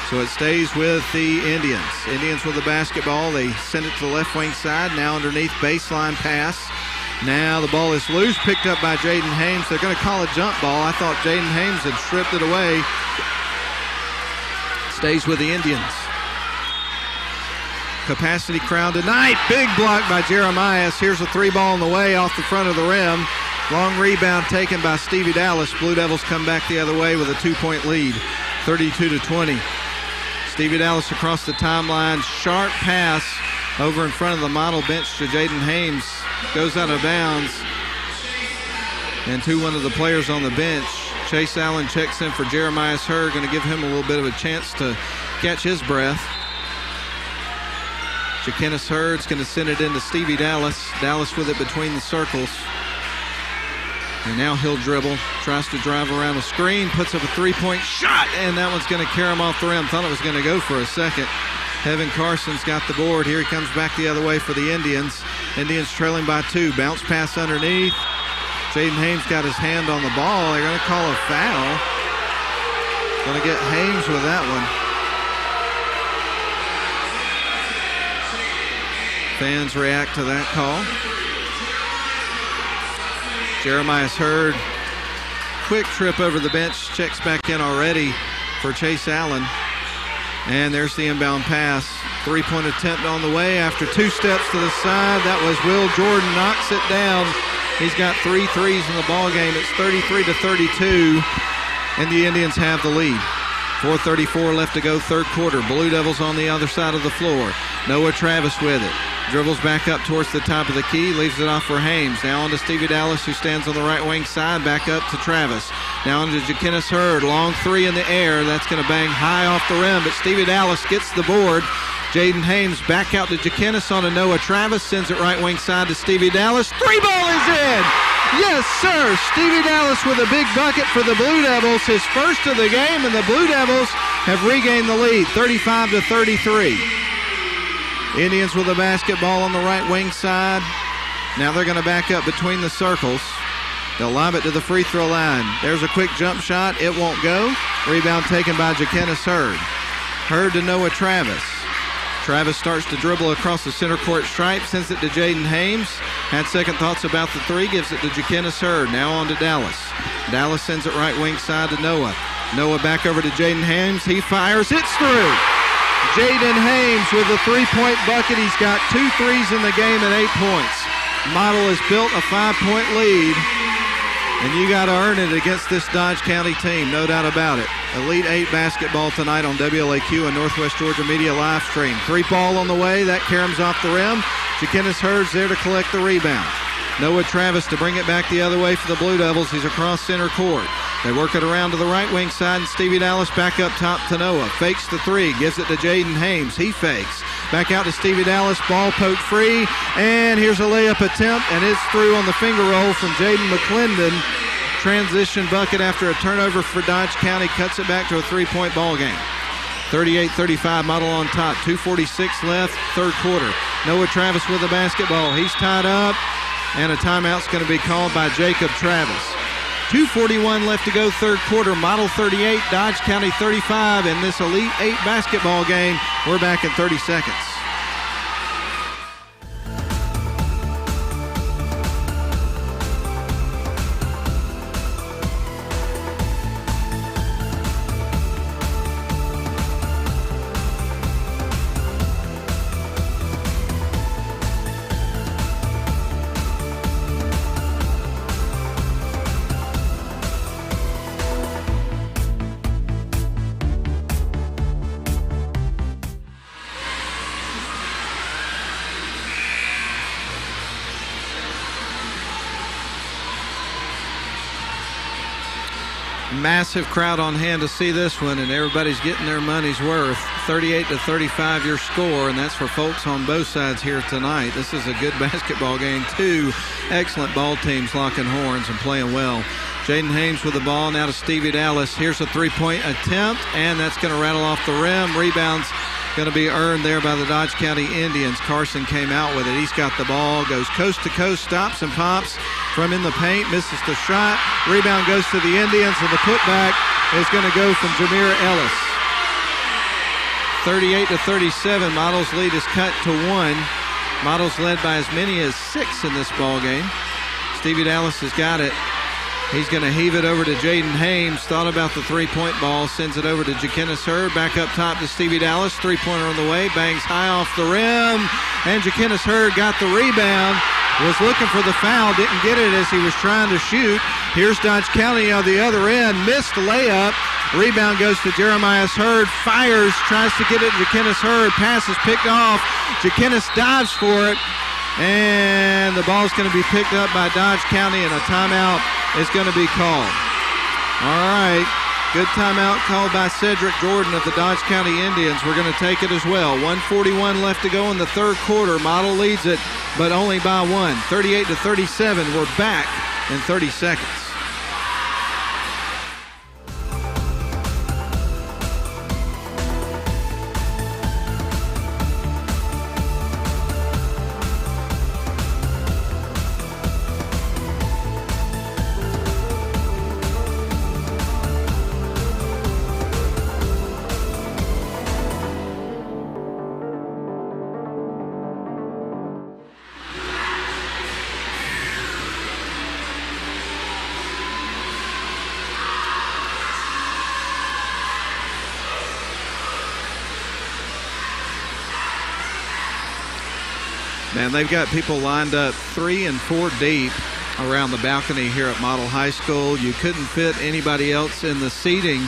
So it stays with the Indians. Indians with the basketball. They send it to the left wing side. Now underneath baseline pass. Now the ball is loose, picked up by Jaden Haynes. They're going to call a jump ball. I thought Jaden Haynes had stripped it away. Stays with the Indians. Capacity crowd tonight. Big block by Jeremiah. Here's a three ball on the way off the front of the rim. Long rebound taken by Stevie Dallas. Blue Devils come back the other way with a 2-point lead, 32-20. Stevie Dallas across the timeline. Sharp pass over in front of the Model bench to Jaden Haynes. Goes out of bounds. And one of the players on the bench, Chase Allen, checks in for Jeremiah Hurd. Going to give him a little bit of a chance to catch his breath. Jakenis Hurd's going to send it into Stevie Dallas. Dallas with it between the circles. And now he'll dribble. Tries to drive around a screen. Puts up a three-point shot. And that one's going to carry him off the rim. Thought it was going to go for a second. Evan Carson's got the board. Here he comes back the other way for the Indians. Indians trailing by 2. Bounce pass underneath. Jaden Hames got his hand on the ball. They're going to call a foul. Going to get Hames with that one. Fans react to that call. Jeremiah's Hurd. Quick trip over the bench. Checks back in already for Chase Allen. And there's the inbound pass. 3-point attempt on the way after 2 steps to the side. That was Will Jordan, knocks it down. He's got 3 threes in the ball game. It's 33-32, and the Indians have the lead. 4:34 left to go, third quarter. Blue Devils on the other side of the floor. Noah Travis with it. Dribbles back up towards the top of the key, leaves it off for Hames. Now on to Stevie Dallas, who stands on the right wing side, back up to Travis. Now on to Jaquinnis Hurd, long 3 in the air. That's going to bang high off the rim, but Stevie Dallas gets the board. Jaden Hames back out to Jaquinnis on to Noah Travis, sends it right wing side to Stevie Dallas. 3-ball is in! Yes, sir! Stevie Dallas with a big bucket for the Blue Devils, his first of the game, and the Blue Devils have regained the lead, 35-33. Indians with a basketball on the right wing side. Now they're going to back up between the circles. They'll lob it to the free throw line. There's a quick jump shot. It won't go. Rebound taken by Jaquinnis Hurd. Hurd to Noah Travis. Travis starts to dribble across the center court stripe, sends it to Jaden Hames. Had second thoughts about the 3, gives it to Jaquinnis Hurd. Now on to Dallas. Dallas sends it right wing side to Noah. Noah back over to Jaden Hames. He fires. It's through. Jaden Hames with a 3-point bucket. He's got 2 threes in the game and 8 points. Model has built a 5-point lead, and you got to earn it against this Dodge County team, no doubt about it. Elite-8 basketball tonight on WLAQ and Northwest Georgia Media live stream. 3-ball on the way. That caroms off the rim. Jaquinnis Hurd's there to collect the rebound. Noah Travis to bring it back the other way for the Blue Devils. He's across center court. They work it around to the right wing side, and Stevie Dallas back up top to Noah. Fakes the 3, gives it to Jaden Hames. He fakes. Back out to Stevie Dallas, ball poked free, and here's a layup attempt, and it's through on the finger roll from Jaden McClendon. Transition bucket after a turnover for Dodge County, cuts it back to a 3-point ball game. 38-35, Model on top, 2:46 left, third quarter. Noah Travis with the basketball. He's tied up, and a timeout's going to be called by Jacob Travis. 2:41 left to go, third quarter. Model 38, Dodge County 35 in this Elite-8 basketball game. We're back in 30 seconds. Massive crowd on hand to see this one, and everybody's getting their money's worth. 38-35 your score, and that's for folks on both sides here tonight. This is a good basketball game. 2 excellent ball teams locking horns and playing well. Jaden Hames with the ball now to Stevie Dallas. Here's a 3-point attempt, and that's going to rattle off the rim. Rebounds going to be earned there by the Dodge County Indians. Carson came out with it. He's got the ball, goes coast to coast, stops and pops from in the paint, misses the shot. Rebound goes to the Indians, and the putback is going to go from Jameer Ellis. 38-37, Models lead is cut to 1. Models led by as many as 6 in this ball game. Stevie Dallas has got it. He's going to heave it over to Jaden Hames. Thought about the 3-point ball. Sends it over to Jaquinnis Hurd. Back up top to Stevie Dallas. 3-pointer on the way. Bangs high off the rim. And Jaquinnis Hurd got the rebound. Was looking for the foul. Didn't get it as he was trying to shoot. Here's Dodge County on the other end. Missed the layup. Rebound goes to Jeremiah Hurd. Fires. Tries to get it to Jaquinnis Hurd. Pass is picked off. Jaquinnis dives for it. And the ball's going to be picked up by Dodge County, and a timeout is going to be called. All right, good timeout called by Cedric Jordan of the Dodge County Indians. We're going to take it as well. 1:41 left to go in the third quarter. Model leads it, but only by 1. 38-37. We're back in 30 seconds. Man, they've got people lined up 3 and 4 deep around the balcony here at Model High School. You couldn't fit anybody else in the seating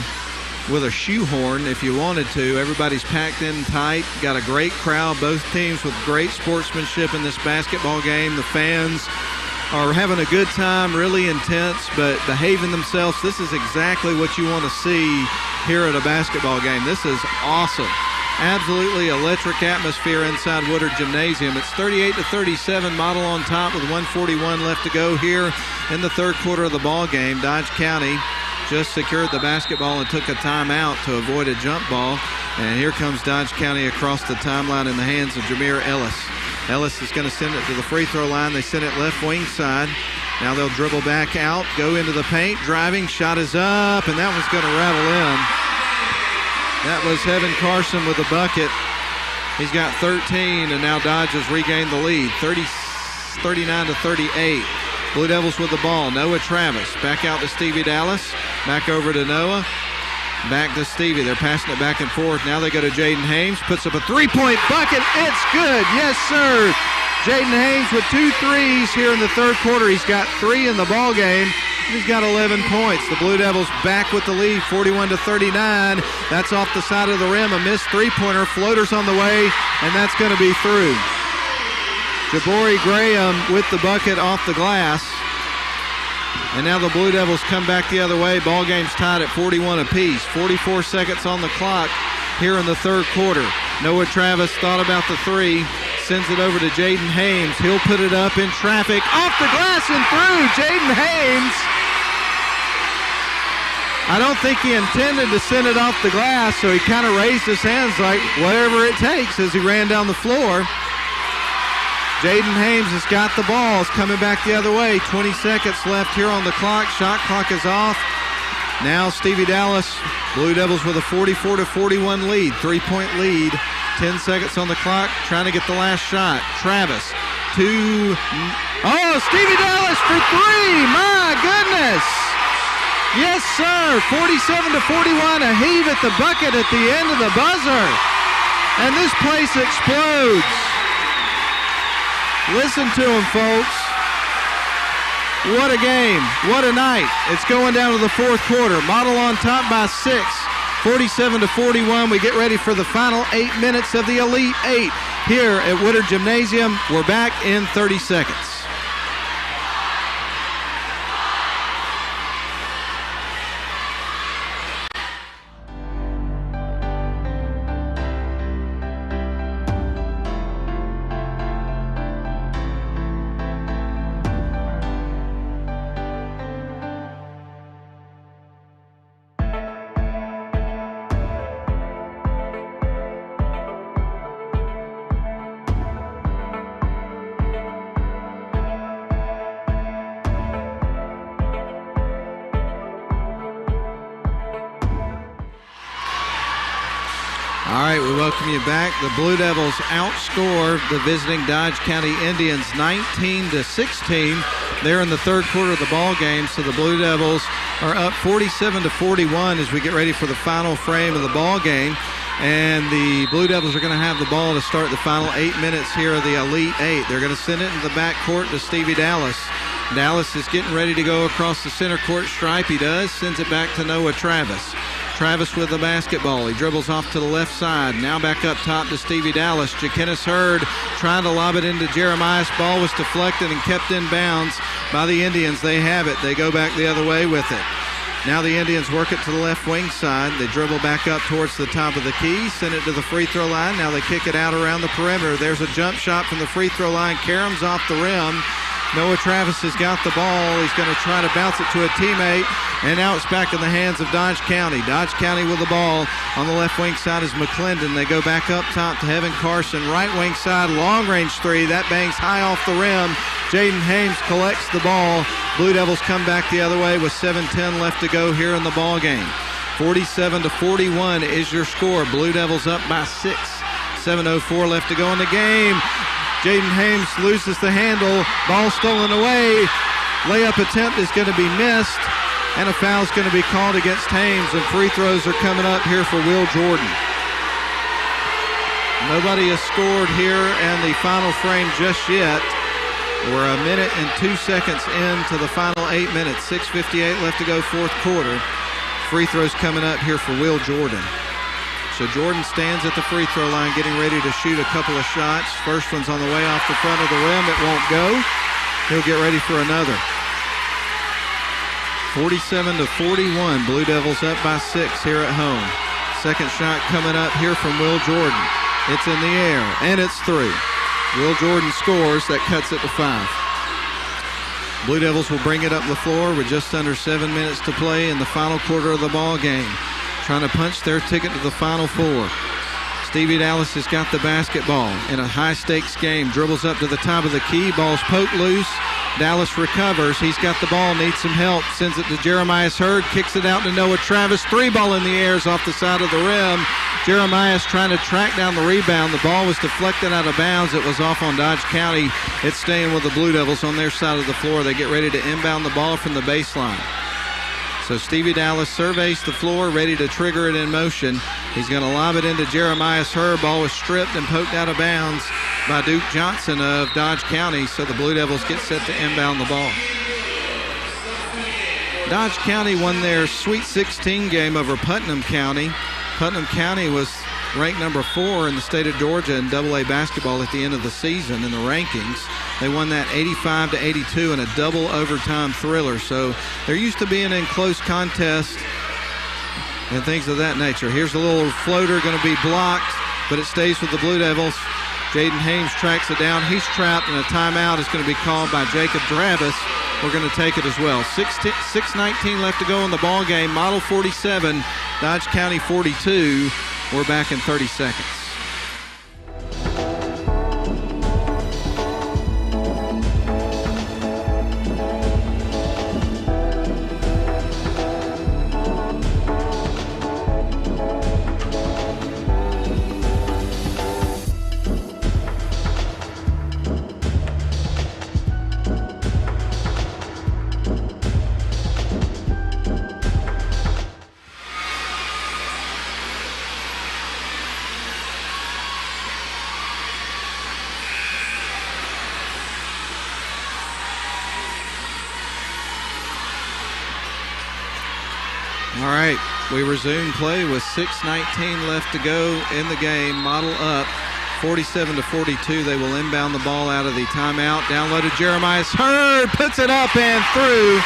with a shoehorn if you wanted to. Everybody's packed in tight. Got a great crowd, both teams with great sportsmanship in this basketball game. The fans are having a good time, really intense, but behaving themselves. This is exactly what you want to see here at a basketball game. This is awesome. Absolutely electric atmosphere inside Woodard Gymnasium. It's 38-37, Model on top with 1:41 left to go here in the third quarter of the ball game. Dodge County just secured the basketball and took a timeout to avoid a jump ball. And here comes Dodge County across the timeline in the hands of Jameer Ellis. Ellis is going to send it to the free throw line. They send it left wing side. Now they'll dribble back out, go into the paint, driving, shot is up, and that one's going to rattle in. That was Heaven Carson with the bucket. He's got 13, and now Dodge has regained the lead, 39-38. Blue Devils with the ball. Noah Travis back out to Stevie Dallas. Back over to Noah. Back to Stevie. They're passing it back and forth. Now they go to Jaden Hames. Puts up a three-point bucket. It's good. Yes, sir. Jaden Hames with 2 threes here in the third quarter. He's got 3 in the ball game. He's got 11 points. The Blue Devils back with the lead, 41-39. That's off the side of the rim. A missed three-pointer. Floater's on the way, and that's going to be through. Jabari Graham with the bucket off the glass. And now the Blue Devils come back the other way. Ball game's tied at 41 apiece. 44 seconds on the clock here in the third quarter. Noah Travis thought about the three. Sends it over to Jaden Hames. He'll put it up in traffic. Off the glass and through. Jaden Hames. I don't think he intended to send it off the glass, so he kind of raised his hands like whatever it takes as he ran down the floor. Jaden Hames has got the ball. It's coming back the other way. 20 seconds left here on the clock. Shot clock is off. Now Stevie Dallas, Blue Devils with a 44-41 lead, 3-point lead. 10 seconds on the clock, trying to get the last shot. Travis, 2. Oh, Stevie Dallas for 3. My goodness. Yes, sir. 47-41, a heave at the bucket at the end of the buzzer. And this place explodes. Listen to him, folks. What a game. What a night. It's going down to the fourth quarter. Model on top by 6. 47-41. We get ready for the final 8 minutes of the Elite-8 here at Woodard Gymnasium. We're back in 30 seconds. All right, we welcome you back. The Blue Devils outscore the visiting Dodge County Indians 19-16. They're in the third quarter of the ball game, so the Blue Devils are up 47-41 as we get ready for the final frame of the ball game. And the Blue Devils are going to have the ball to start the final 8 minutes here of the Elite-8. They're going to send it into the backcourt to Stevie Dallas. Dallas is getting ready to go across the center court stripe. He does. Sends it back to Noah Travis. Travis with the basketball. He dribbles off to the left side. Now back up top to Stevie Dallas. Jakenis Hurd trying to lob it into Jeremiah's. Ball was deflected and kept in bounds by the Indians. They have it. They go back the other way with it. Now the Indians work it to the left wing side. They dribble back up towards the top of the key. Send it to the free throw line. Now they kick it out around the perimeter. There's a jump shot from the free throw line. Karam's off the rim. Noah Travis has got the ball. He's going to try to bounce it to a teammate. And now it's back in the hands of Dodge County. Dodge County with the ball. On the left wing side is McClendon. They go back up top to Heaven Carson. Right wing side, long range three. That bangs high off the rim. Jaden Hames collects the ball. Blue Devils come back the other way with 7:10 left to go here in the ball game. 47-41 is your score. Blue Devils up by 6. 7:04 left to go in the game. Jaden Hames loses the handle. Ball stolen away. Layup attempt is going to be missed. And a foul is going to be called against Hames. And free throws are coming up here for Will Jordan. Nobody has scored here in the final frame just yet. We're 1 minute and 2 seconds into the final 8 minutes. 6:58 left to go, fourth quarter. Free throws coming up here for Will Jordan. So Jordan stands at the free throw line getting ready to shoot a couple of shots. First one's on the way off the front of the rim. It won't go. He'll get ready for another. 47-41. Blue Devils up by 6 here at home. Second shot coming up here from Will Jordan. It's in the air, and it's 3. Will Jordan scores. That cuts it to 5. Blue Devils will bring it up the floor with just under 7 minutes to play in the final quarter of the ball game. Trying to punch their ticket to the Final Four. Stevie Dallas has got the basketball in a high-stakes game. Dribbles up to the top of the key. Ball's poked loose. Dallas recovers. He's got the ball, needs some help. Sends it to Jeremiah Hurd. Kicks it out to Noah Travis. 3 ball in the air is off the side of the rim. Jeremiah's trying to track down the rebound. The ball was deflected out of bounds. It was off on Dodge County. It's staying with the Blue Devils on their side of the floor. They get ready to inbound the ball from the baseline. So Stevie Dallas surveys the floor, ready to trigger it in motion. He's going to lob it into Jeremiah Hurd. Ball was stripped and poked out of bounds by Duke Johnson of Dodge County. So the Blue Devils get set to inbound the ball. Dodge County won their Sweet 16 game over Putnam County. Putnam County was ranked number 4 in the state of Georgia in AA basketball at the end of the season in the rankings. They won that 85-82 in a double overtime thriller. So they're used to being in close contests and things of that nature. Here's a little floater going to be blocked, but it stays with the Blue Devils. Jaden Hames tracks it down. He's trapped, and a timeout is going to be called by Jacob Travis. We're going to take it as well. 6:19 left to go in the ball game. Model 47, Dodge County 42. We're back in 30 seconds. All right, we resume play with 6:19 left to go in the game. Model up 47-42. They will inbound the ball out of the timeout. Down low to Jeremiah Hurd, puts it up and through.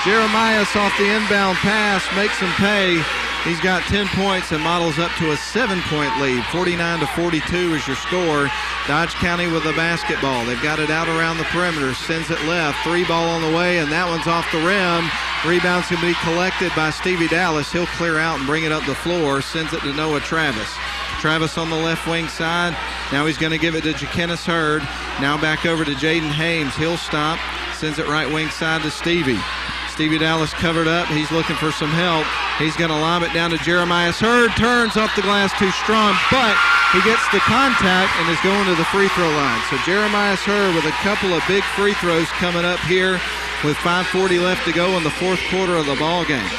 Jeremiah off the inbound pass makes him pay. He's got 10 points and Model's up to a 7-point lead. 49-42 is your score. Dodge County with the basketball. They've got it out around the perimeter. Sends it left. 3 ball on the way, and that one's off the rim. Rebound's going to be collected by Stevie Dallas. He'll clear out and bring it up the floor. Sends it to Noah Travis. Travis on the left wing side. Now he's going to give it to Jakenis Hurd. Now back over to Jaden Hames. He'll stop. Sends it right wing side to Stevie. Stevie Dallas covered up. He's looking for some help. He's going to lob it down to Jeremiah Hurd. Turns off the glass too strong, but he gets the contact and is going to the free throw line. So Jeremiah Hurd with a couple of big free throws coming up here with 5:40 left to go in the fourth quarter of the ball game.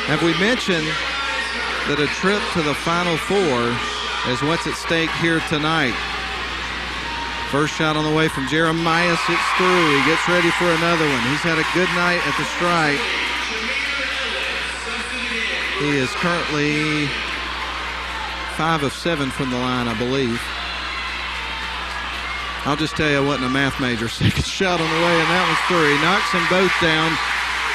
Have we mentioned that a trip to the Final Four is what's at stake here tonight? First shot on the way from Jeremiah. It's through. He gets ready for another one. He's had a good night at the stripe. He is currently 5 of 7 from the line, I believe. I'll just tell you I wasn't a math major. Second shot on the way, and that one's 3. Knocks them both down.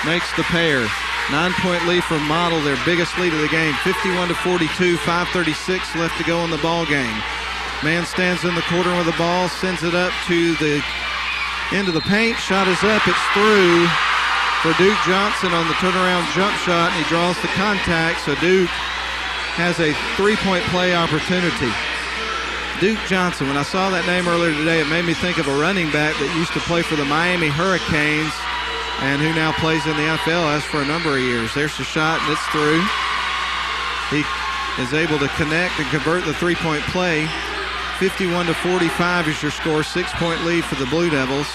Makes the pair. 9-point lead for Model, their biggest lead of the game. 51-42, 5:36 left to go in the ball game. Man stands in the corner with the ball, sends it up to the end of the paint. Shot is up, it's through for Duke Johnson on the turnaround jump shot, and he draws the contact, so Duke has a 3-point play opportunity. Duke Johnson, when I saw that name earlier today, it made me think of a running back that used to play for the Miami Hurricanes and who now plays in the NFL, has for a number of years. There's the shot, and it's through. He is able to connect and convert the 3-point play. 51-45 is your score. 6-point lead for the Blue Devils.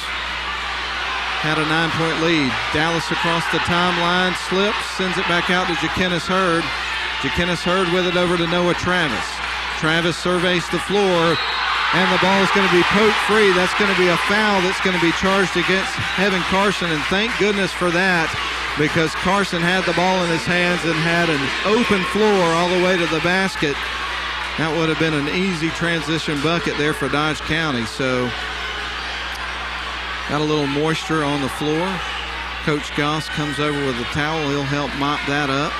Had a 9-point lead. Dallas across the timeline, slips, sends it back out to Jakenis Hurd. Ja'Kennis Hurd with it over to Noah Travis. Travis surveys the floor, and the ball is going to be poked free. That's going to be a foul that's going to be charged against Heaven Carson, and thank goodness for that, because Carson had the ball in his hands and had an open floor all the way to the basket. That would have been an easy transition bucket there for Dodge County. So got a little moisture on the floor. Coach Goss comes over with a towel. He'll help mop that up.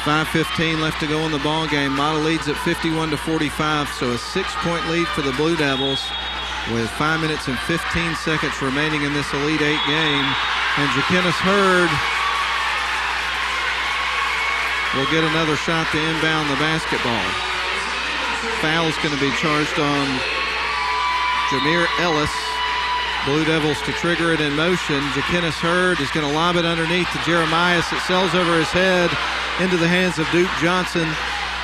5:15 left to go in the ball game. Model leads at 51-45, so a 6-point lead for the Blue Devils with 5 minutes and 15 seconds remaining in this Elite-8 game. And Ja'Kennis Hurd will get another shot to inbound the basketball. Foul is going to be charged on Jameer Ellis. Blue Devils to trigger it in motion. Ja'Kennis Hurd is going to lob it underneath to Jeremiah. It sails over his head into the hands of Duke Johnson.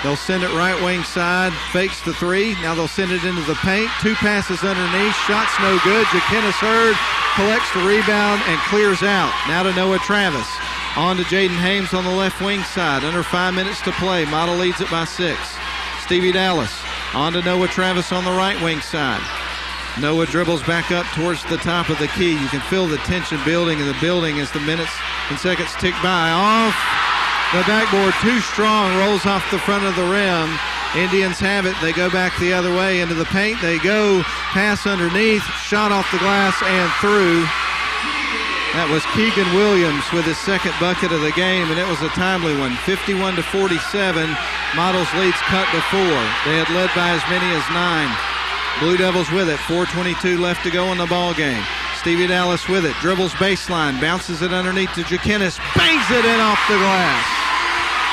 They'll send it right wing side. Fakes the three. Now they'll send it into the paint. 2 passes underneath. Shot's no good. Ja'Kennis Hurd collects the rebound and clears out. Now to Noah Travis. On to Jaden Hames on the left wing side. Under 5 minutes to play. Model leads it by 6. Stevie Dallas. On to Noah Travis on the right wing side. Noah dribbles back up towards the top of the key. You can feel the tension building in the building as the minutes and seconds tick by. Off the backboard, too strong, rolls off the front of the rim. Indians have it. They go back the other way into the paint. They go, pass underneath, shot off the glass and through. That was Keegan Williams with his second bucket of the game, and it was a timely one. 51-47. Models leads cut to 4. They had led by as many as 9. Blue Devils with it. 4:22 left to go in the ball game. Stevie Dallas with it. Dribbles baseline. Bounces it underneath to Ja'Kennis. Bangs it in off the glass.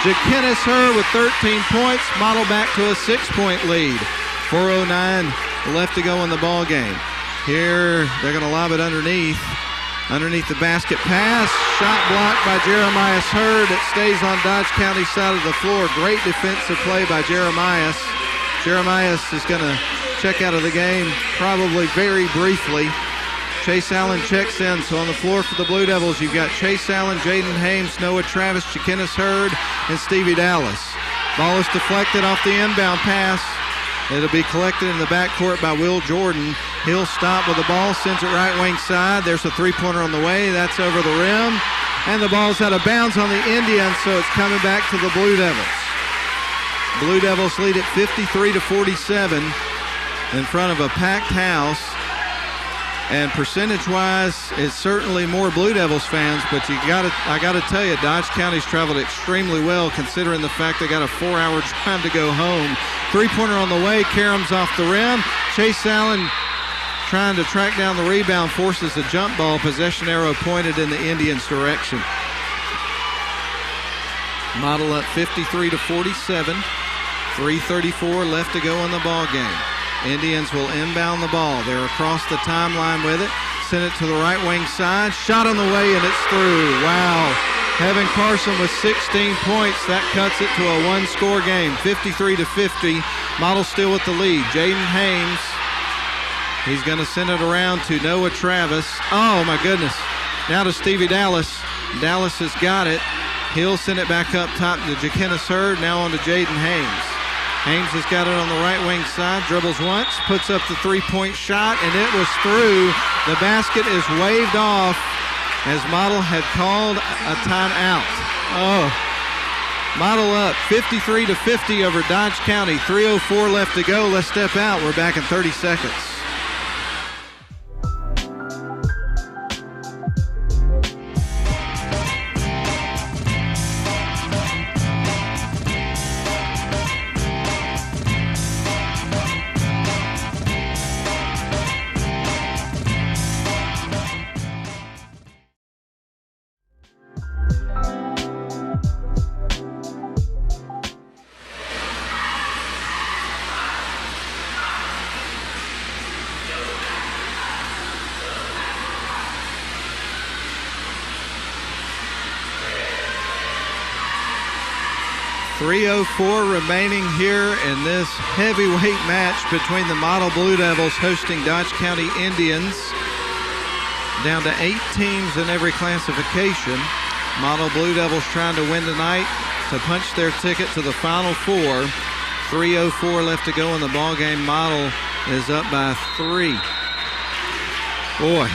Ja'Kennis Hurd with 13 points. Model back to a 6-point lead. 4:09 left to go in the ball game. Here they're going to lob it underneath the basket. Pass. Shot blocked by Jeremiah Hurd. It stays on Dodge County's side of the floor. Great defensive play by Jeremiah. Jeremiah is going to check out of the game probably very briefly. Chase Allen checks in. So on the floor for the Blue Devils, you've got Chase Allen, Jaden Hames, Noah Travis, Ja'Kennis Hurd, and Stevie Dallas. Ball is deflected off the inbound pass. It'll be collected in the backcourt by Will Jordan. He'll stop with the ball, sends it right wing side. There's a three-pointer on the way. That's over the rim. And the ball's out of bounds on the Indians, so it's coming back to the Blue Devils. Blue Devils lead at 53-47 in front of a packed house. And percentage-wise, it's certainly more Blue Devils fans, but I got to tell you, Dodge County's traveled extremely well considering the fact they got a 4-hour drive to go home. Three-pointer on the way, Karam's off the rim. Chase Allen trying to track down the rebound, forces a jump ball, possession arrow pointed in the Indians' direction. Model up 53-47, 3:34 left to go in the ball game. Indians will inbound the ball. They're across the timeline with it. Send it to the right wing side. Shot on the way, and it's through. Wow. Heaven Carson with 16 points. That cuts it to a one-score game, 53-50. Model still with the lead. Jaden Hames. He's going to send it around to Noah Travis. Oh, my goodness. Now to Stevie Dallas. Dallas has got it. He'll send it back up top to Ja'Kennis Hurd. Now on to Jaden Hames. Hames has got it on the right wing side, dribbles once, puts up the three-point shot, and it was through. The basket is waved off as Model had called a timeout. Oh, Model up 53-50 over Dodge County. 3:04 left to go. Let's step out. We're back in 30 seconds. .304 remaining here in this heavyweight match between the Model Blue Devils hosting Dodge County Indians. Down to 8 teams in every classification. Model Blue Devils trying to win tonight to punch their ticket to the Final Four. 3:04 left to go in the ball game. Model is up by 3. Boy,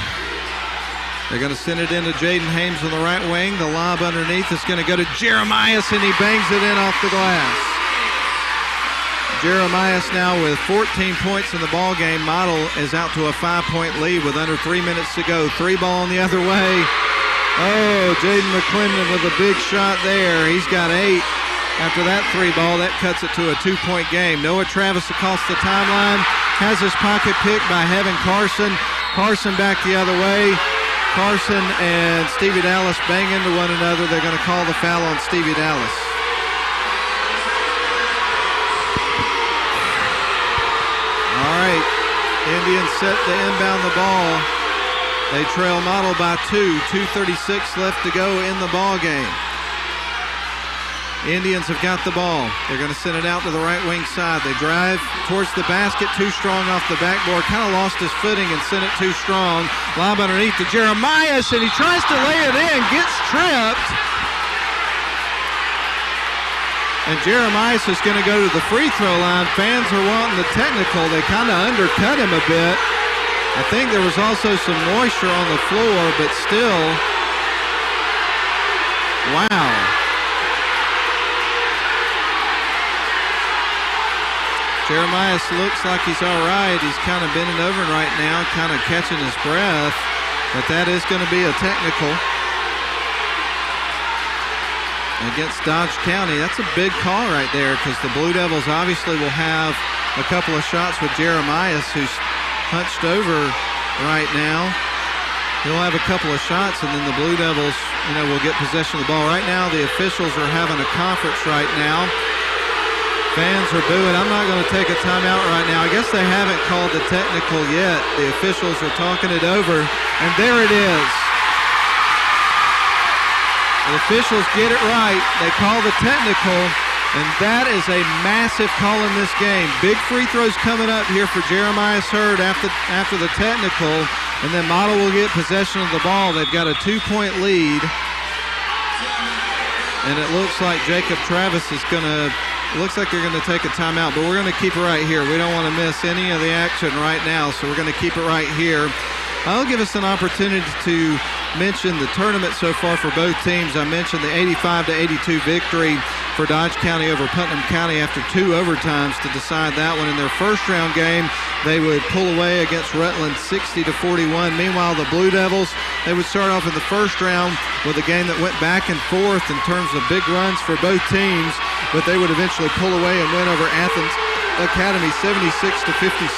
they're going to send it into Jaden Hames on the right wing. The lob underneath is going to go to Jeremias, and he bangs it in off the glass. Jeremias now with 14 points in the ball game. Model is out to a 5-point lead with under 3 minutes to go. 3 ball on the other way. Oh, Jaden McClendon with a big shot there. He's got 8. After that 3 ball, that cuts it to a 2-point game. Noah Travis across the timeline has his pocket picked by Heaven Carson. Carson back the other way. Carson and Stevie Dallas bang into one another. They're going to call the foul on Stevie Dallas. All right, Indians set to inbound the ball. They trail Model by 2. 2:36 left to go in the ball game. Indians have got the ball. They're going to send it out to the right wing side. They drive towards the basket, too strong off the backboard. Kind of lost his footing and sent it too strong. Lob underneath to Jeremias, and he tries to lay it in, gets tripped. And Jeremias is going to go to the free throw line. Fans are wanting the technical. They kind of undercut him a bit. I think there was also some moisture on the floor, but still, wow. Jeremias looks like he's all right. He's kind of bending over right now, kind of catching his breath, but that is going to be a technical against Dodge County. That's a big call right there because the Blue Devils obviously will have a couple of shots with Jeremias, who's hunched over right now. He'll have a couple of shots, and then the Blue Devils, will get possession of the ball. Right now, the officials are having a conference right now. Fans are booing. I'm not going to take a timeout right now. I guess they haven't called the technical yet. The officials are talking it over, and there it is. The officials get it right. They call the technical, and that is a massive call in this game. Big free throws coming up here for Jeremias Hurd after the technical, and then Model will get possession of the ball. They've got a 2-point lead, and it looks like Jacob Travis is going to looks like they're going to take a timeout, but we're going to keep it right here. We don't want to miss any of the action right now, so we're going to keep it right here. I'll give us an opportunity to mention the tournament so far for both teams. I mentioned the 85-82 victory for Dodge County over Putnam County after 2 overtimes to decide that one. In their first round game, they would pull away against Rutland 60-41. Meanwhile, the Blue Devils, they would start off in the first round with a game that went back and forth in terms of big runs for both teams, but they would eventually pull away and win over Athens Academy 76-57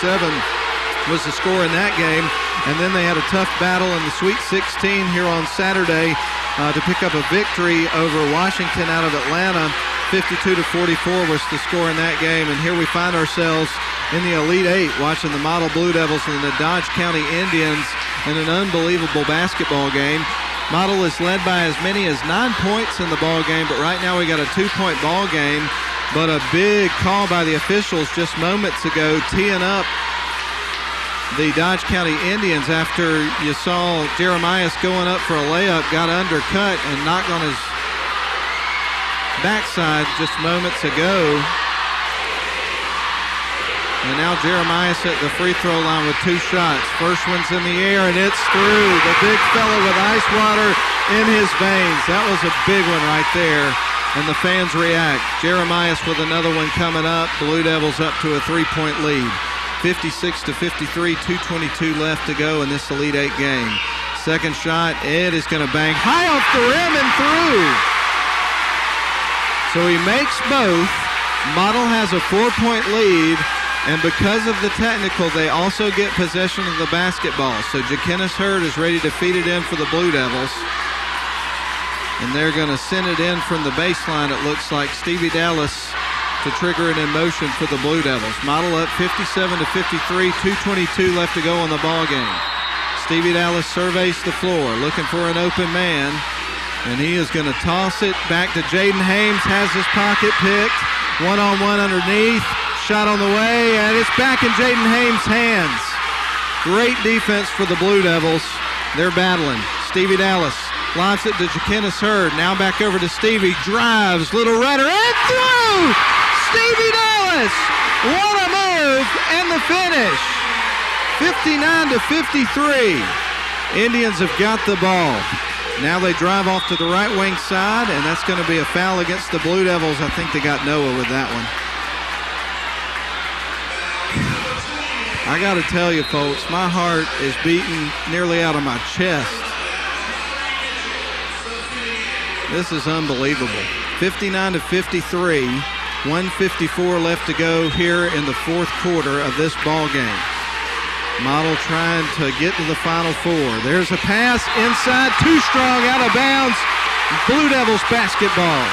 was the score in that game. And then they had a tough battle in the Sweet 16 here on Saturday to pick up a victory over Washington out of Atlanta. 52-44 was the score in that game. And here we find ourselves in the Elite-8 watching the Model Blue Devils and the Dodge County Indians in an unbelievable basketball game. Model is led by as many as 9 points in the ball game, but right now we got a 2-point ball game. But a big call by the officials just moments ago, teeing up the Dodge County Indians after you saw Jeremias going up for a layup, got undercut and knocked on his backside just moments ago. And now Jeremias at the free throw line with 2 shots. First one's in the air, and it's through. The big fella with ice water in his veins. That was a big one right there, and the fans react. Jeremias with another one coming up. Blue Devils up to a 3-point lead. 56-53, 2:22 left to go in this Elite-8 game. Second shot, Ed is going to bang high off the rim and through. So he makes both. Model has a 4-point lead, and because of the technical, they also get possession of the basketball. So Jakenis Hurd is ready to feed it in for the Blue Devils. And they're going to send it in from the baseline, it looks like. Stevie Dallas to trigger it in motion for the Blue Devils. Model up 57-53, 2:22 left to go in the ball game. Stevie Dallas surveys the floor, looking for an open man, and he is going to toss it back to Jaden Hames, has his pocket picked, one-on-one underneath, shot on the way, and it's back in Jaden Hames' hands. Great defense for the Blue Devils. They're battling. Stevie Dallas Lobs it to Jaquinnis Hurd. Now back over to Stevie. Drives. Little runner. And through! Stevie Dallas! What a move! And the finish. 59-53. Indians have got the ball. Now they drive off to the right wing side, and that's going to be a foul against the Blue Devils. I think they got Noah with that one. I got to tell you, folks, my heart is beating nearly out of my chest. This is unbelievable. 59-53, 1:54 left to go here in the fourth quarter of this ball game. Model trying to get to the Final Four. There's a pass inside, too strong, out of bounds. Blue Devils basketball.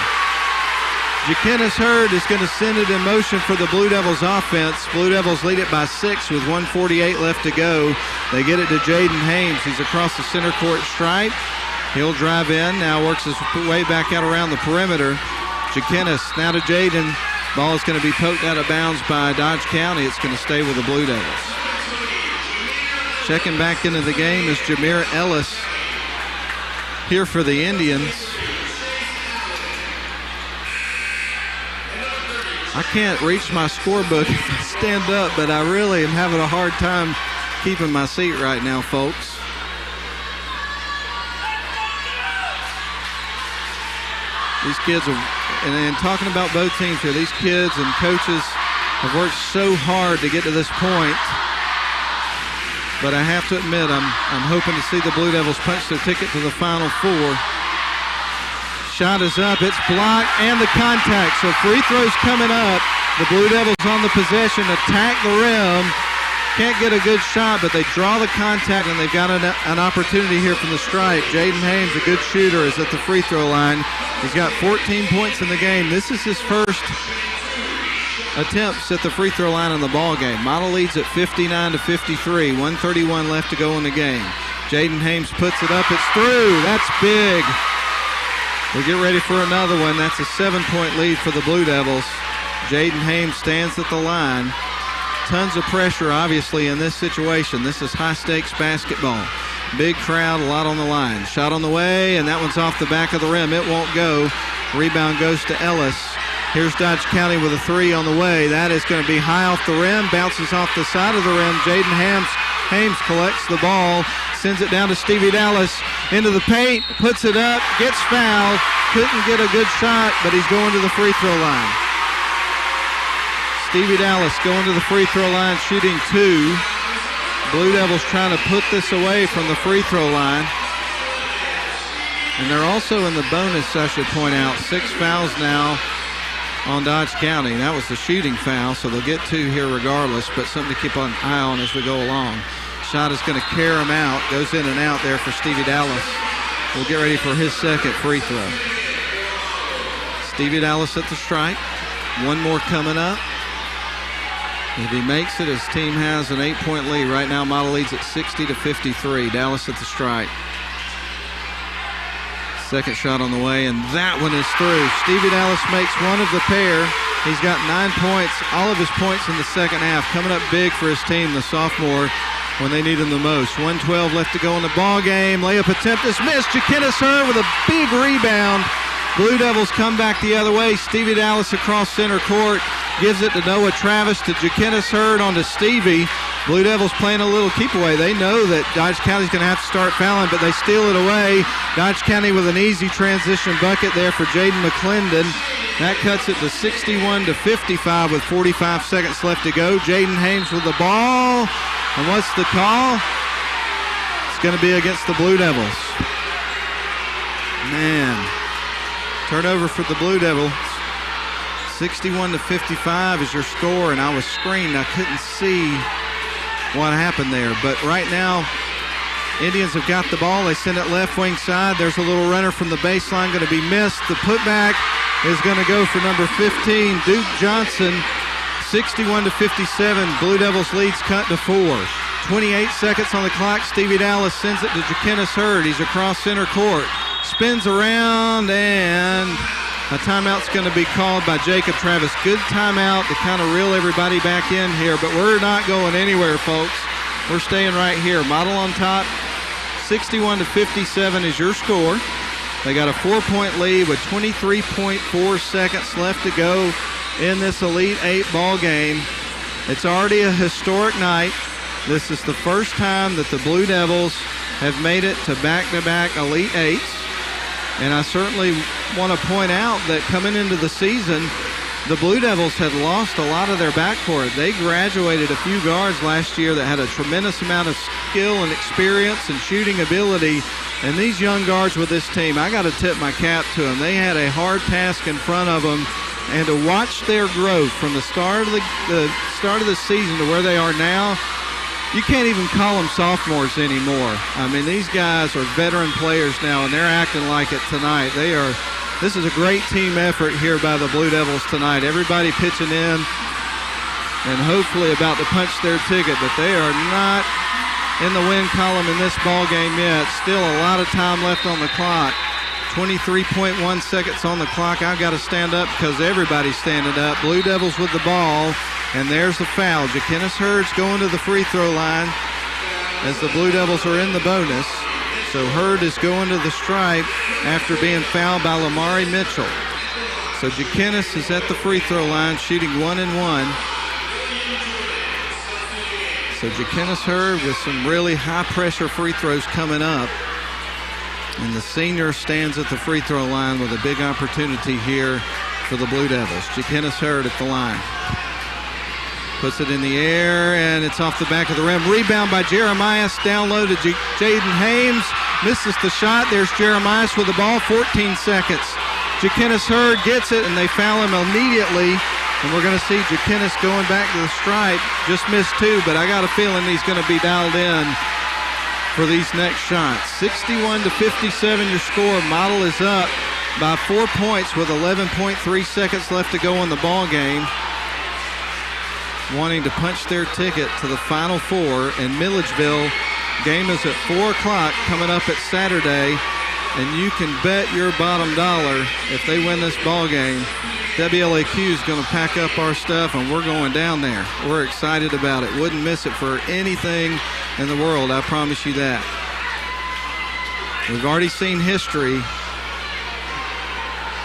Jaquinnis Hurd is going to send it in motion for the Blue Devils offense. Blue Devils lead it by 6 with 1:48 left to go. They get it to Jaden Hames. He's across the center court stripe. He'll drive in, now works his way back out around the perimeter. Jaquinnis now to Jaden. Ball is going to be poked out of bounds by Dodge County. It's going to stay with the Blue Devils. Checking back into the game is Jameer Ellis here for the Indians. I can't reach my scorebook if I stand up, but I really am having a hard time keeping my seat right now, folks. These kids are, and talking about both teams here, these kids and coaches have worked so hard to get to this point. But I have to admit, I'm hoping to see the Blue Devils punch their ticket to the Final Four. Shot is up, it's blocked, and the contact. So free throws coming up. The Blue Devils on the possession, attack the rim. Can't get a good shot, but they draw the contact, and they've got an opportunity here from the stripe. Jaden Hames, a good shooter, is at the free throw line. He's got 14 points in the game. This is his first attempts at the free throw line in the ball game. Model leads at 59-53, 1:31 left to go in the game. Jaden Hames puts it up, it's through, that's big. We get ready for another one. That's a 7-point lead for the Blue Devils. Jaden Hames stands at the line. Tons of pressure, obviously, in this situation. This is high-stakes basketball. Big crowd, a lot on the line. Shot on the way, and that one's off the back of the rim. It won't go. Rebound goes to Ellis. Here's Dodge County with a three on the way. That is going to be high off the rim, bounces off the side of the rim. Jaden Hames collects the ball, sends it down to Stevie Dallas into the paint, puts it up, gets fouled. Couldn't get a good shot, but he's going to the free throw line. Stevie Dallas going to the free throw line, shooting 2. Blue Devils trying to put this away from the free throw line. And they're also in the bonus, I should point out. 6 fouls now on Dodge County. That was the shooting foul, so they'll get 2 here regardless, but something to keep an eye on as we go along. Shot is going to carry him out. Goes in and out there for Stevie Dallas. We'll get ready for his second free throw. Stevie Dallas at the stripe. One more coming up. If he makes it, his team has an 8-point lead. Right now, Model leads at 60-53. Dallas at the stripe. Second shot on the way, and that one is through. Stevie Dallas makes one of the pair. He's got 9 points, all of his points in the second half. Coming up big for his team, the sophomore, when they need him the most. 1:12 left to go in the ball game. Layup attempt is missed. Jaquinnis Hurd with a big rebound. Blue Devils come back the other way. Stevie Dallas across center court. Gives it to Noah Travis, to Jaquinnis Hurd, on to Stevie. Blue Devils playing a little keep away. They know that Dodge County's going to have to start fouling, but they steal it away. Dodge County with an easy transition bucket there for Jaden McClendon. That cuts it to 61-55 with 45 seconds left to go. Jaden Hames with the ball. And what's the call? It's going to be against the Blue Devils. Man. Turnover for the Blue Devils. 61-55 is your score, and I was screened. I couldn't see what happened there. But right now, Indians have got the ball. They send it left wing side. There's a little runner from the baseline going to be missed. The putback is going to go for number 15, Duke Johnson. 61-57. Blue Devils leads cut to 4. 28 seconds on the clock. Stevie Dallas sends it to Jaquinnis Hurd. He's across center court. Spins around, and a timeout's going to be called by Jacob Travis. Good timeout to kind of reel everybody back in here, but we're not going anywhere, folks. We're staying right here. Model on top, 61-57 is your score. They got a 4-point lead with 23.4 seconds left to go in this Elite-8 ball game. It's already a historic night. This is the first time that the Blue Devils have made it to back-to-back Elite-8s. And I certainly want to point out that coming into the season, the Blue Devils had lost a lot of their backcourt. They graduated a few guards last year that had a tremendous amount of skill and experience and shooting ability. And these young guards with this team, I got to tip my cap to them. They had a hard task in front of them. And to watch their growth from the start of the season to where they are now, you can't even call them sophomores anymore. I mean, these guys are veteran players now, and they're acting like it tonight. This is a great team effort here by the Blue Devils tonight. Everybody pitching in and hopefully about to punch their ticket, but they are not in the win column in this ball game yet. Still a lot of time left on the clock. 23.1 seconds on the clock. I've got to stand up because everybody's standing up. Blue Devils with the ball, and there's the foul. Ja'Kennis Hurd's going to the free throw line as the Blue Devils are in the bonus. So Hurd is going to the stripe after being fouled by Lamari Mitchell. So Ja'Kennis is at the free throw line shooting 1-1. So Ja'Kennis Hurd with some really high-pressure free throws coming up. And the senior stands at the free throw line with a big opportunity here for the Blue Devils. Ja'Kennis Hurd at the line. Puts it in the air, and it's off the back of the rim. Rebound by Jeremias. Down low to Jaden Hames. Misses the shot. There's Jeremias with the ball. 14 seconds. Ja'Kennis Hurd gets it, and they foul him immediately. And we're going to see Ja'Kennis going back to the stripe. Just missed two, but I got a feeling he's going to be dialed in for these next shots. 61-57 your score. Model is up by 4 points with 11.3 seconds left to go in the ball game. Wanting to punch their ticket to the Final Four in Milledgeville. Game is at 4 o'clock coming up at Saturday, and you can bet your bottom dollar if they win this ball game, WLAQ is going to pack up our stuff and we're going down there. We're excited about it. Wouldn't miss it for anything in the world, I promise you that. We've already seen history,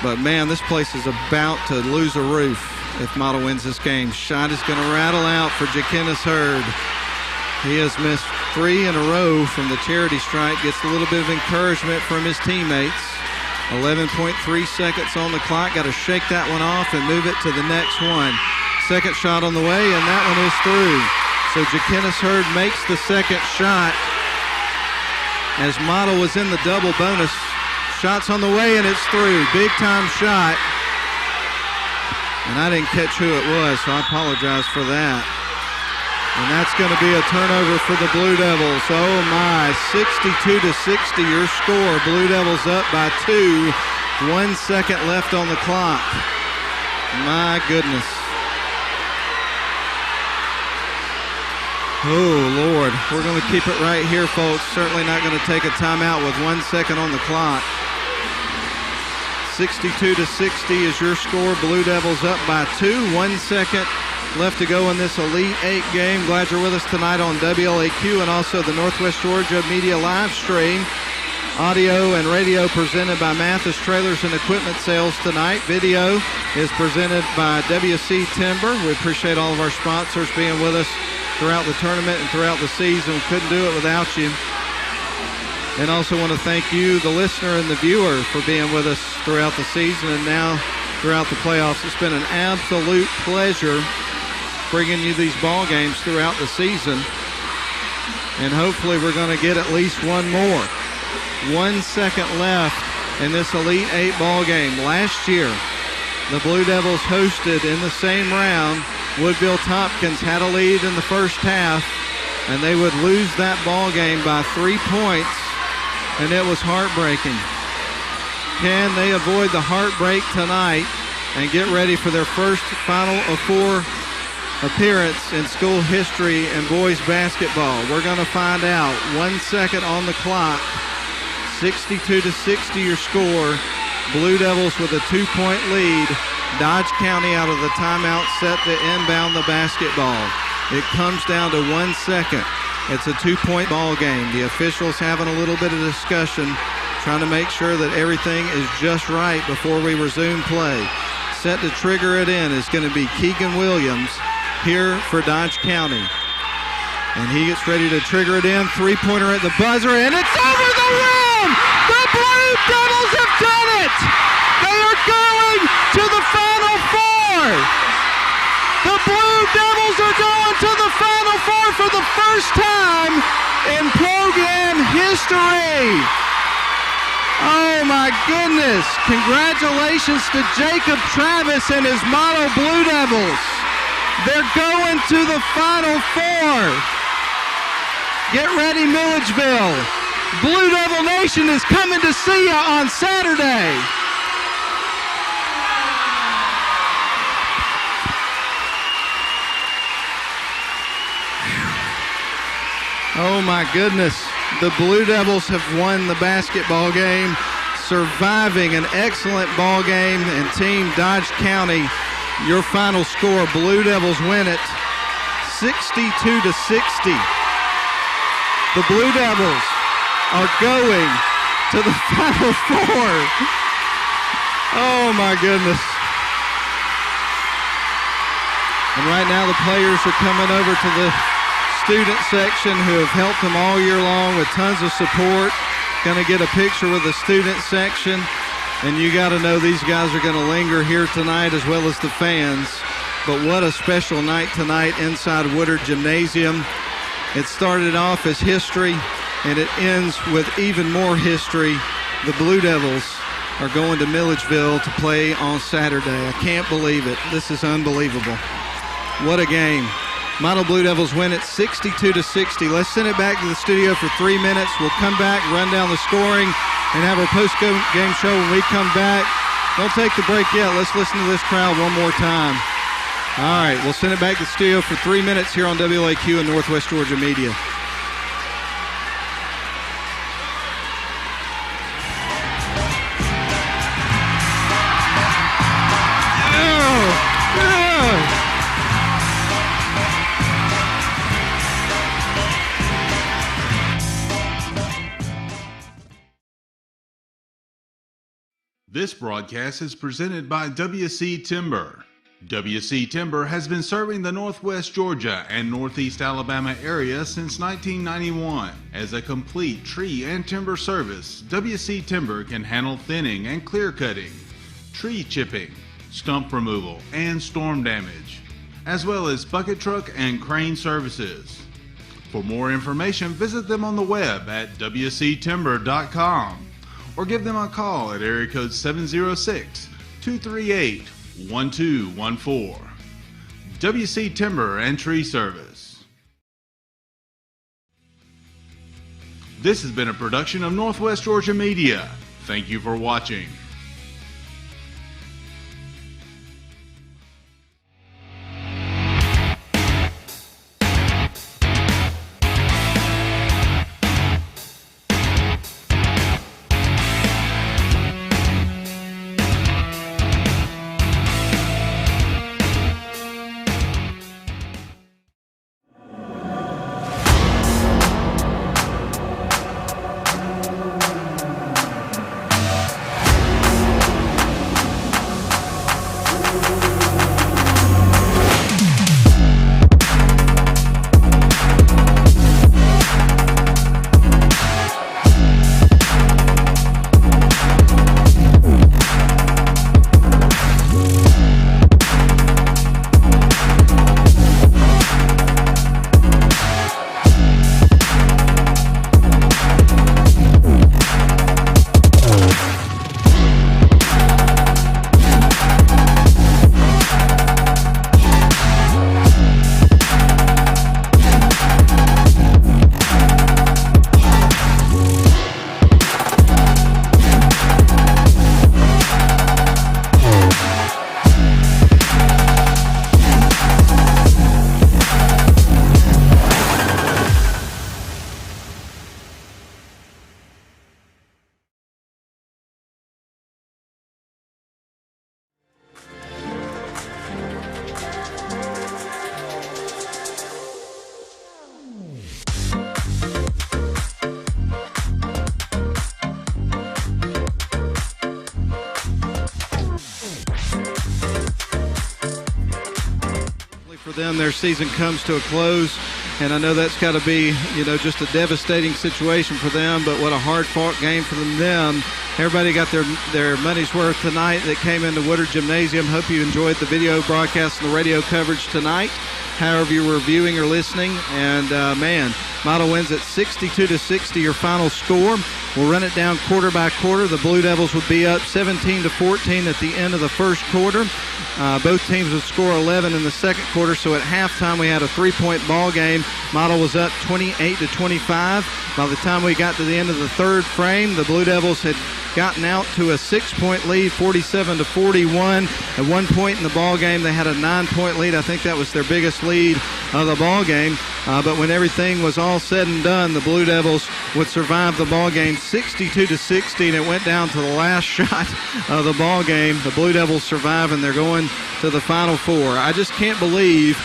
but man, this place is about to lose a roof if Model wins this game. Shot is going to rattle out for Ja'Kennis Hurd. He has missed 3 in a row from the charity stripe. Gets a little bit of encouragement from his teammates. 11.3 seconds on the clock. Got to shake that one off and move it to the next one. Second shot on the way, and that one is through. So Ja'Kennis Hurd makes the second shot as Model was in the double bonus. Shots on the way, and it's through. Big time shot. And I didn't catch who it was, so I apologize for that. And that's going to be a turnover for the Blue Devils. Oh my, 62-60 your score. Blue Devils up by 2. 1 second left on the clock. My goodness. Oh, Lord. We're going to keep it right here, folks. Certainly not going to take a timeout with 1 second on the clock. 62-60 is your score. Blue Devils up by 2. 1 second left to go in this Elite-8 game. Glad you're with us tonight on WLAQ and also the Northwest Georgia Media live stream. Audio and radio presented by Mathis Trailers and Equipment Sales tonight. Video is presented by WC Timber. We appreciate all of our sponsors being with us throughout the tournament and throughout the season. We couldn't do it without you. And also want to thank you, the listener and the viewer, for being with us throughout the season and now throughout the playoffs. It's been an absolute pleasure bringing you these ball games throughout the season. And hopefully we're going to get at least one more. 1 second left in this Elite-8 ball game. Last year, the Blue Devils hosted in the same round. Woodville Tompkins had a lead in the first half, and they would lose that ball game by 3 points, and it was heartbreaking. Can they avoid the heartbreak tonight and get ready for their first Final of Four appearance in school history in boys basketball? We're going to find out. 1 second on the clock. 62-60 your score. Blue Devils with a 2-point lead. Dodge County out of the timeout set to inbound the basketball. It comes down to 1 second. It's a 2-point ball game. The officials having a little bit of discussion, trying to make sure that everything is just right before we resume play. Set to trigger it in is going to be Keegan Williams here for Dodge County. And he gets ready to trigger it in. Three-pointer at the buzzer, and it's over the rim! The Blue Devils have done it! They are going to the Final Four! The Blue Devils are going to the Final Four for the first time in program history! Oh my goodness! Congratulations to Jacob Travis and his Model Blue Devils! They're going to the Final Four! Get ready, Milledgeville. Blue Devil Nation is coming to see you on Saturday. Oh my goodness. The Blue Devils have won the basketball game, surviving an excellent ball game. And Team Dodge County, your final score, Blue Devils win it 62-60. The Blue Devils are going to the Final Four. Oh, my goodness. And right now the players are coming over to the student section who have helped them all year long with tons of support. Going to get a picture with the student section. And you got to know these guys are going to linger here tonight as well as the fans. But what a special night tonight inside Woodard Gymnasium. It started off as history, and it ends with even more history. The Blue Devils are going to Milledgeville to play on Saturday. I can't believe it. This is unbelievable. What a game. Model Blue Devils win it 62-60. Let's send it back to the studio for 3 minutes. We'll come back, run down the scoring, and have our post-game show when we come back. Don't take the break yet. Let's listen to this crowd one more time. All right, we'll send it back to the studio for 3 minutes here on WLAQ and Northwest Georgia Media. This broadcast is presented by WC Timber. WC Timber has been serving the Northwest Georgia and Northeast Alabama area since 1991. As a complete tree and timber service, WC Timber can handle thinning and clear cutting, tree chipping, stump removal, and storm damage, as well as bucket truck and crane services. For more information, visit them on the web at wctimber.com or give them a call at area code 706-238-1214. WC Timber and Tree Service. This has been a production of Northwest Georgia Media. Thank you for watching. For them, their season comes to a close, and I know that's got to be, just a devastating situation for them, but what a hard-fought game for them. Everybody got their money's worth tonight that came into Woodard Gymnasium. Hope you enjoyed the video broadcast and the radio coverage tonight, however you were viewing or listening. And, Model wins at 62-60, your final score. We'll run it down quarter by quarter. The Blue Devils would be up 17-14 at the end of the first quarter. Both teams would score 11 in the second quarter, so at halftime we had a 3-point ball game. Model was up 28-25. By the time we got to the end of the third frame, the Blue Devils had gotten out to a 6-point lead, 47-41. At one point in the ball game, they had a 9-point lead. I think that was their biggest lead of the ball game. But when everything was all said and done, the Blue Devils would survive the ball game 62-60, and it went down to the last shot of the ball game. The Blue Devils survive, and they're going to the Final Four. I just can't believe,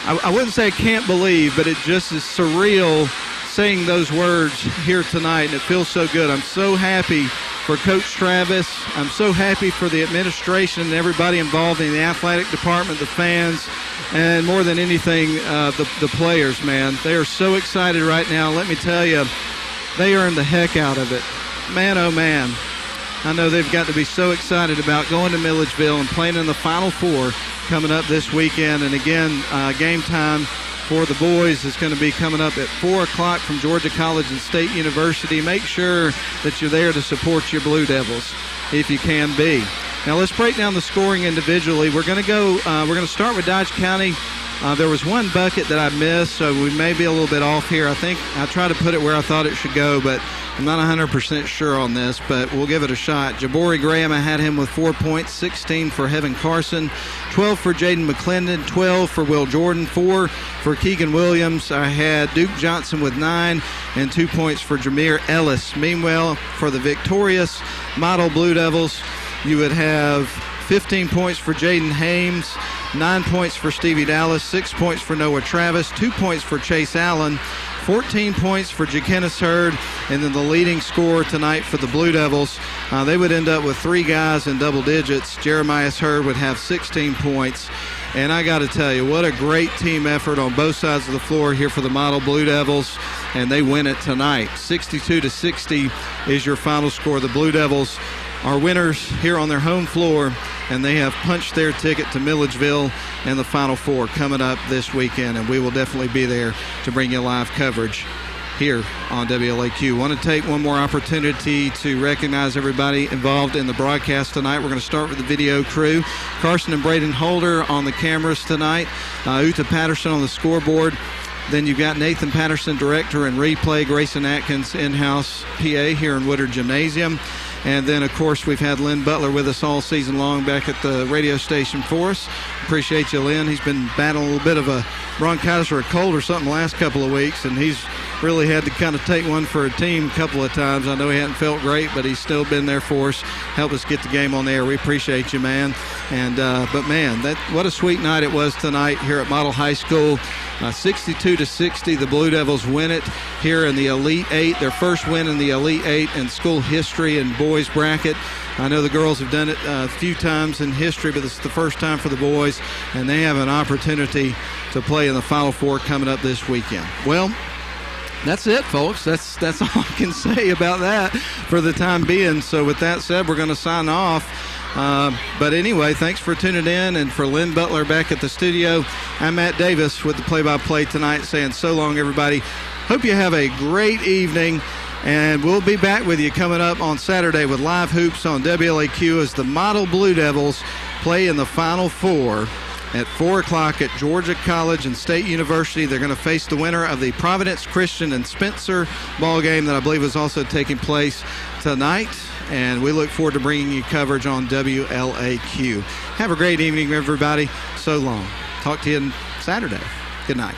I wouldn't say I can't believe, but it just is surreal saying those words here tonight, and it feels so good. I'm so happy for Coach Travis. I'm so happy for the administration and everybody involved in the athletic department, the fans, and more than anything, the players, man. They are so excited right now. Let me tell you, they earned the heck out of it. Man, oh, man. I know they've got to be so excited about going to Milledgeville and playing in the Final Four coming up this weekend. And again, game time for the boys is going to be coming up at 4 o'clock from Georgia College and State University. Make sure that you're there to support your Blue Devils if you can be. Now let's break down the scoring individually. We're going to start with Dodge County. There was one bucket that I missed, so we may be a little bit off here. I think I tried to put it where I thought it should go, but I'm not 100% sure on this, but we'll give it a shot. Jabori Graham, I had him with 4 points, 16 for Heaven Carson, 12 for Jaden McClendon, 12 for Will Jordan, 4 for Keegan Williams. I had Duke Johnson with 9 and 2 points for Jameer Ellis. Meanwhile, for the victorious Model Blue Devils, you would have 15 points for Jaden Hames, 9 points for Stevie Dallas, 6 points for Noah Travis, 2 points for Chase Allen, 14 points for Jakenis Hurd, and then the leading scorer tonight for the Blue Devils. They would end up with 3 guys in double digits. Jeremiah Hurd would have 16 points. And I got to tell you, what a great team effort on both sides of the floor here for the Model Blue Devils, and they win it tonight. 62-60 is your final score. The Blue Devils are winners here on their home floor, and they have punched their ticket to Milledgeville and the Final Four coming up this weekend, and we will definitely be there to bring you live coverage here on WLAQ. Want to take one more opportunity to recognize everybody involved in the broadcast tonight. We're going to start with the video crew. Carson and Braden Holder on the cameras tonight. Uta Patterson on the scoreboard. Then you've got Nathan Patterson, director and replay. Grayson Atkins, in-house PA here in Woodard Gymnasium. And then, of course, we've had Lynn Butler with us all season long back at the radio station for us. Appreciate you, Lynn. He's been battling a little bit of a bronchitis or a cold or something the last couple of weeks, and he's really had to kind of take one for a team a couple of times. I know he hadn't felt great, but he's still been there for us, helped us get the game on the air. We appreciate you, man. And but, man, what a sweet night it was tonight here at Model High School. 62-60, the Blue Devils win it here in the Elite-8, their first win in the Elite-8 in school history and boys bracket. I know the girls have done it a few times in history, but this is the first time for the boys, and they have an opportunity to play in the Final Four coming up this weekend. Well, that's it, folks. That's all I can say about that for the time being. So with that said, we're going to sign off. But anyway, thanks for tuning in, and for Lynn Butler back at the studio, I'm Matt Davis with the play-by-play tonight, saying so long, everybody. Hope you have a great evening, and we'll be back with you coming up on Saturday with live hoops on WLAQ as the Model Blue Devils play in the Final Four at 4 o'clock at Georgia College and State University. They're going to face the winner of the Providence Christian and Spencer ball game that I believe is also taking place tonight. And we look forward to bringing you coverage on WLAQ. Have a great evening, everybody. So long. Talk to you on Saturday. Good night.